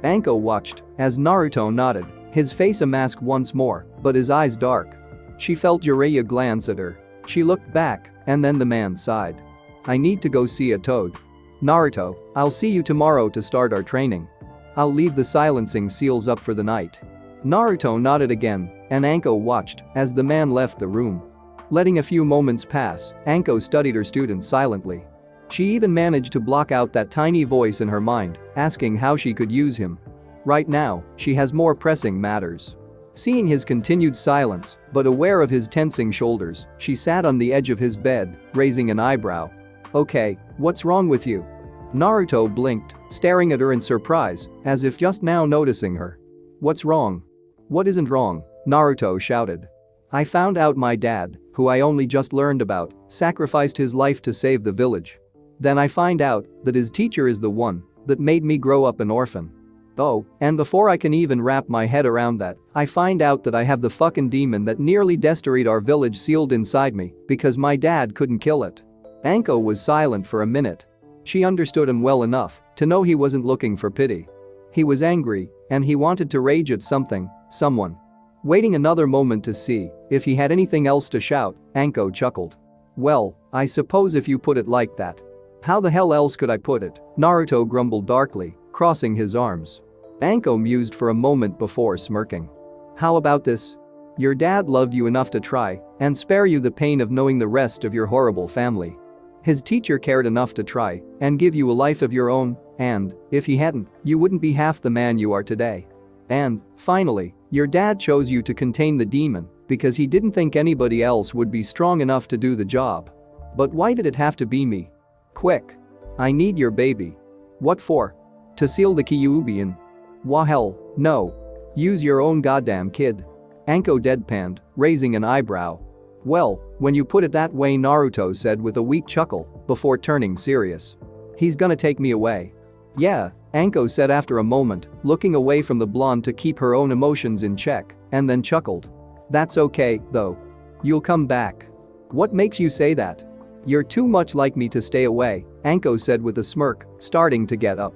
Anko watched as Naruto nodded, his face a mask once more, but his eyes dark. She felt Jiraiya glance at her. She looked back, and then the man sighed. I need to go see a toad. Naruto, I'll see you tomorrow to start our training. I'll leave the silencing seals up for the night. Naruto nodded again, and Anko watched as the man left the room. Letting a few moments pass, Anko studied her student silently. She even managed to block out that tiny voice in her mind, asking how she could use him. Right now, she has more pressing matters. Seeing his continued silence, but aware of his tensing shoulders, she sat on the edge of his bed, raising an eyebrow. Okay, what's wrong with you? Naruto blinked, staring at her in surprise, as if just now noticing her. What's wrong? What isn't wrong? Naruto shouted. I found out my dad, who I only just learned about, sacrificed his life to save the village. Then I find out that his teacher is the one that made me grow up an orphan. Oh, and before I can even wrap my head around that, I find out that I have the fucking demon that nearly destroyed our village sealed inside me because my dad couldn't kill it. Anko was silent for a minute. She understood him well enough to know he wasn't looking for pity. He was angry, and he wanted to rage at something, someone. Waiting another moment to see if he had anything else to shout, Anko chuckled. Well, I suppose if you put it like that. How the hell else could I put it? Naruto grumbled darkly, crossing his arms. Anko mused for a moment before smirking. How about this? Your dad loved you enough to try and spare you the pain of knowing the rest of your horrible family. His teacher cared enough to try and give you a life of your own, and, if he hadn't, you wouldn't be half the man you are today. And, finally, your dad chose you to contain the demon because he didn't think anybody else would be strong enough to do the job. But why did it have to be me? Quick. I need your baby. What for? To seal the Kyuubi in. Wah hell, no. Use your own goddamn kid. Anko deadpanned, raising an eyebrow. Well, when you put it that way, Naruto said with a weak chuckle before turning serious. He's gonna take me away. Yeah, Anko said after a moment, looking away from the blonde to keep her own emotions in check, and then chuckled. That's okay, though. You'll come back. What makes you say that? You're too much like me to stay away, Anko said with a smirk, starting to get up.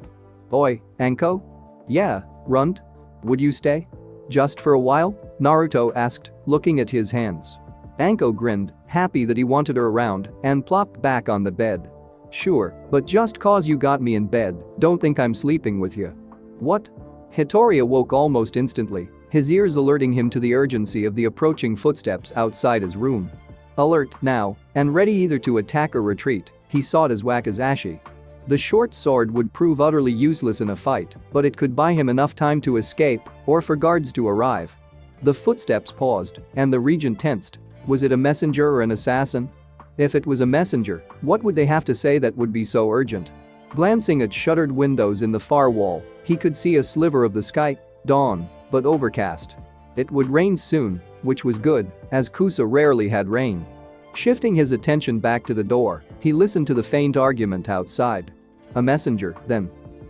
Oi, Anko? Yeah, runt? Would you stay? Just for a while? Naruto asked, looking at his hands. Anko grinned, happy that he wanted her around, and plopped back on the bed. Sure, but just cause you got me in bed, don't think I'm sleeping with you. What? Hitori awoke almost instantly, his ears alerting him to the urgency of the approaching footsteps outside his room. Alert now, and ready either to attack or retreat, he sought as Wakazashi. The short sword would prove utterly useless in a fight, but it could buy him enough time to escape or for guards to arrive. The footsteps paused, and the regent tensed. Was it a messenger or an assassin? If it was a messenger, what would they have to say that would be so urgent? Glancing at shuttered windows in the far wall, he could see a sliver of the sky, dawn, but overcast. It would rain soon, which was good, as Kusa rarely had rain. Shifting his attention back to the door, he listened to the faint argument outside. A messenger, then.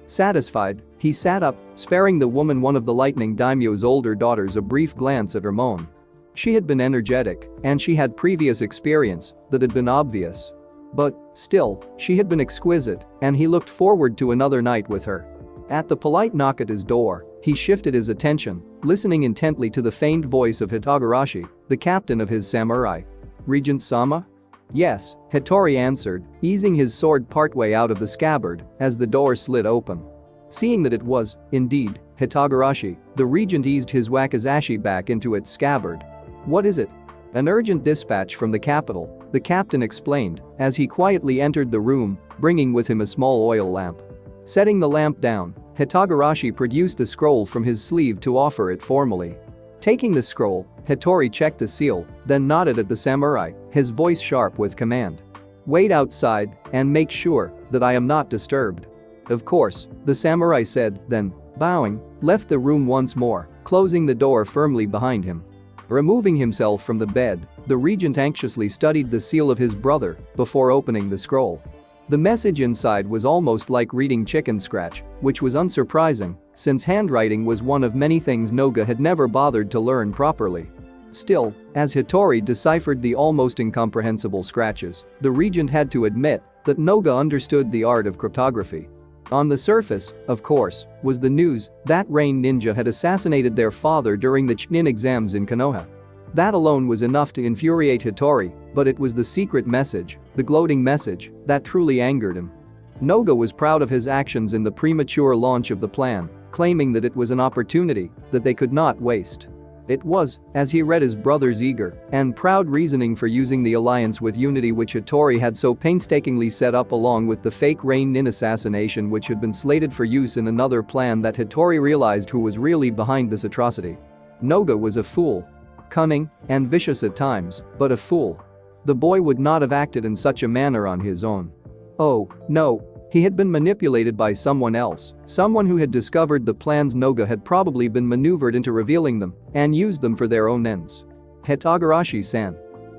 Satisfied, he sat up, sparing the woman, one of the lightning daimyo's older daughters, a brief glance at her moan. She had been energetic, and she had previous experience that had been obvious. But, still, she had been exquisite, and he looked forward to another night with her. At the polite knock at his door, he shifted his attention, listening intently to the faint voice of Hitagarashi, the captain of his samurai. Regent-sama? Yes, Hattori answered, easing his sword partway out of the scabbard as the door slid open. Seeing that it was, indeed, Hitagarashi, the regent eased his wakizashi back into its scabbard. What is it? An urgent dispatch from the capital, the captain explained as he quietly entered the room, bringing with him a small oil lamp. Setting the lamp down, Hitagarashi produced a scroll from his sleeve to offer it formally. Taking the scroll, Hattori checked the seal, then nodded at the samurai, his voice sharp with command. Wait outside and make sure that I am not disturbed. Of course, the samurai said, then, bowing, left the room once more, closing the door firmly behind him. Removing himself from the bed, the regent anxiously studied the seal of his brother before opening the scroll. The message inside was almost like reading chicken scratch, which was unsurprising, since handwriting was one of many things Noga had never bothered to learn properly. Still, as Hattori deciphered the almost incomprehensible scratches, the regent had to admit that Noga understood the art of cryptography. On the surface, of course, was the news that Rain Ninja had assassinated their father during the Chunin exams in Konoha. That alone was enough to infuriate Hattori, but it was the secret message, the gloating message, that truly angered him. Noga was proud of his actions in the premature launch of the plan, claiming that it was an opportunity that they could not waste. It was, as he read his brother's eager and proud reasoning for using the alliance with Unity which Hattori had so painstakingly set up along with the fake Rain Nin assassination which had been slated for use in another plan, that Hattori realized who was really behind this atrocity. Noga was a fool. Cunning and vicious at times, but a fool. The boy would not have acted in such a manner on his own. Oh, no. He had been manipulated by someone else, someone who had discovered the plans. Noga had probably been maneuvered into revealing them and used them for their own ends. Hitagarashi-san.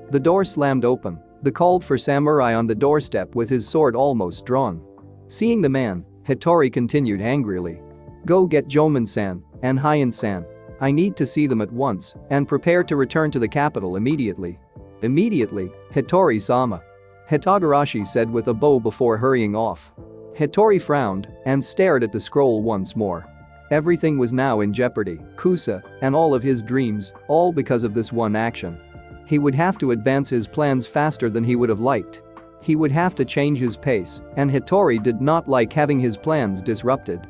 The door slammed open, the called for samurai on the doorstep with his sword almost drawn. Seeing the man, Hattori continued angrily. Go get Jomon-san and Hyan-san. I need to see them at once and prepare to return to the capital immediately. Immediately, Hattori-sama. Hitagarashi said with a bow before hurrying off. Hattori frowned and stared at the scroll once more. Everything was now in jeopardy, Kusa and all of his dreams, all because of this one action. He would have to advance his plans faster than he would have liked. He would have to change his pace, and Hattori did not like having his plans disrupted.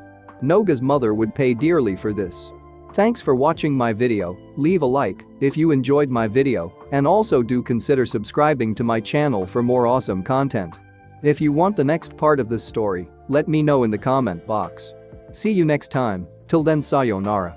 Noga's mother would pay dearly for this. Thanks for watching my video. Leave a like if you enjoyed my video, and also do consider subscribing to my channel for more awesome content. If you want the next part of this story, let me know in the comment box. See you next time. Till then, sayonara.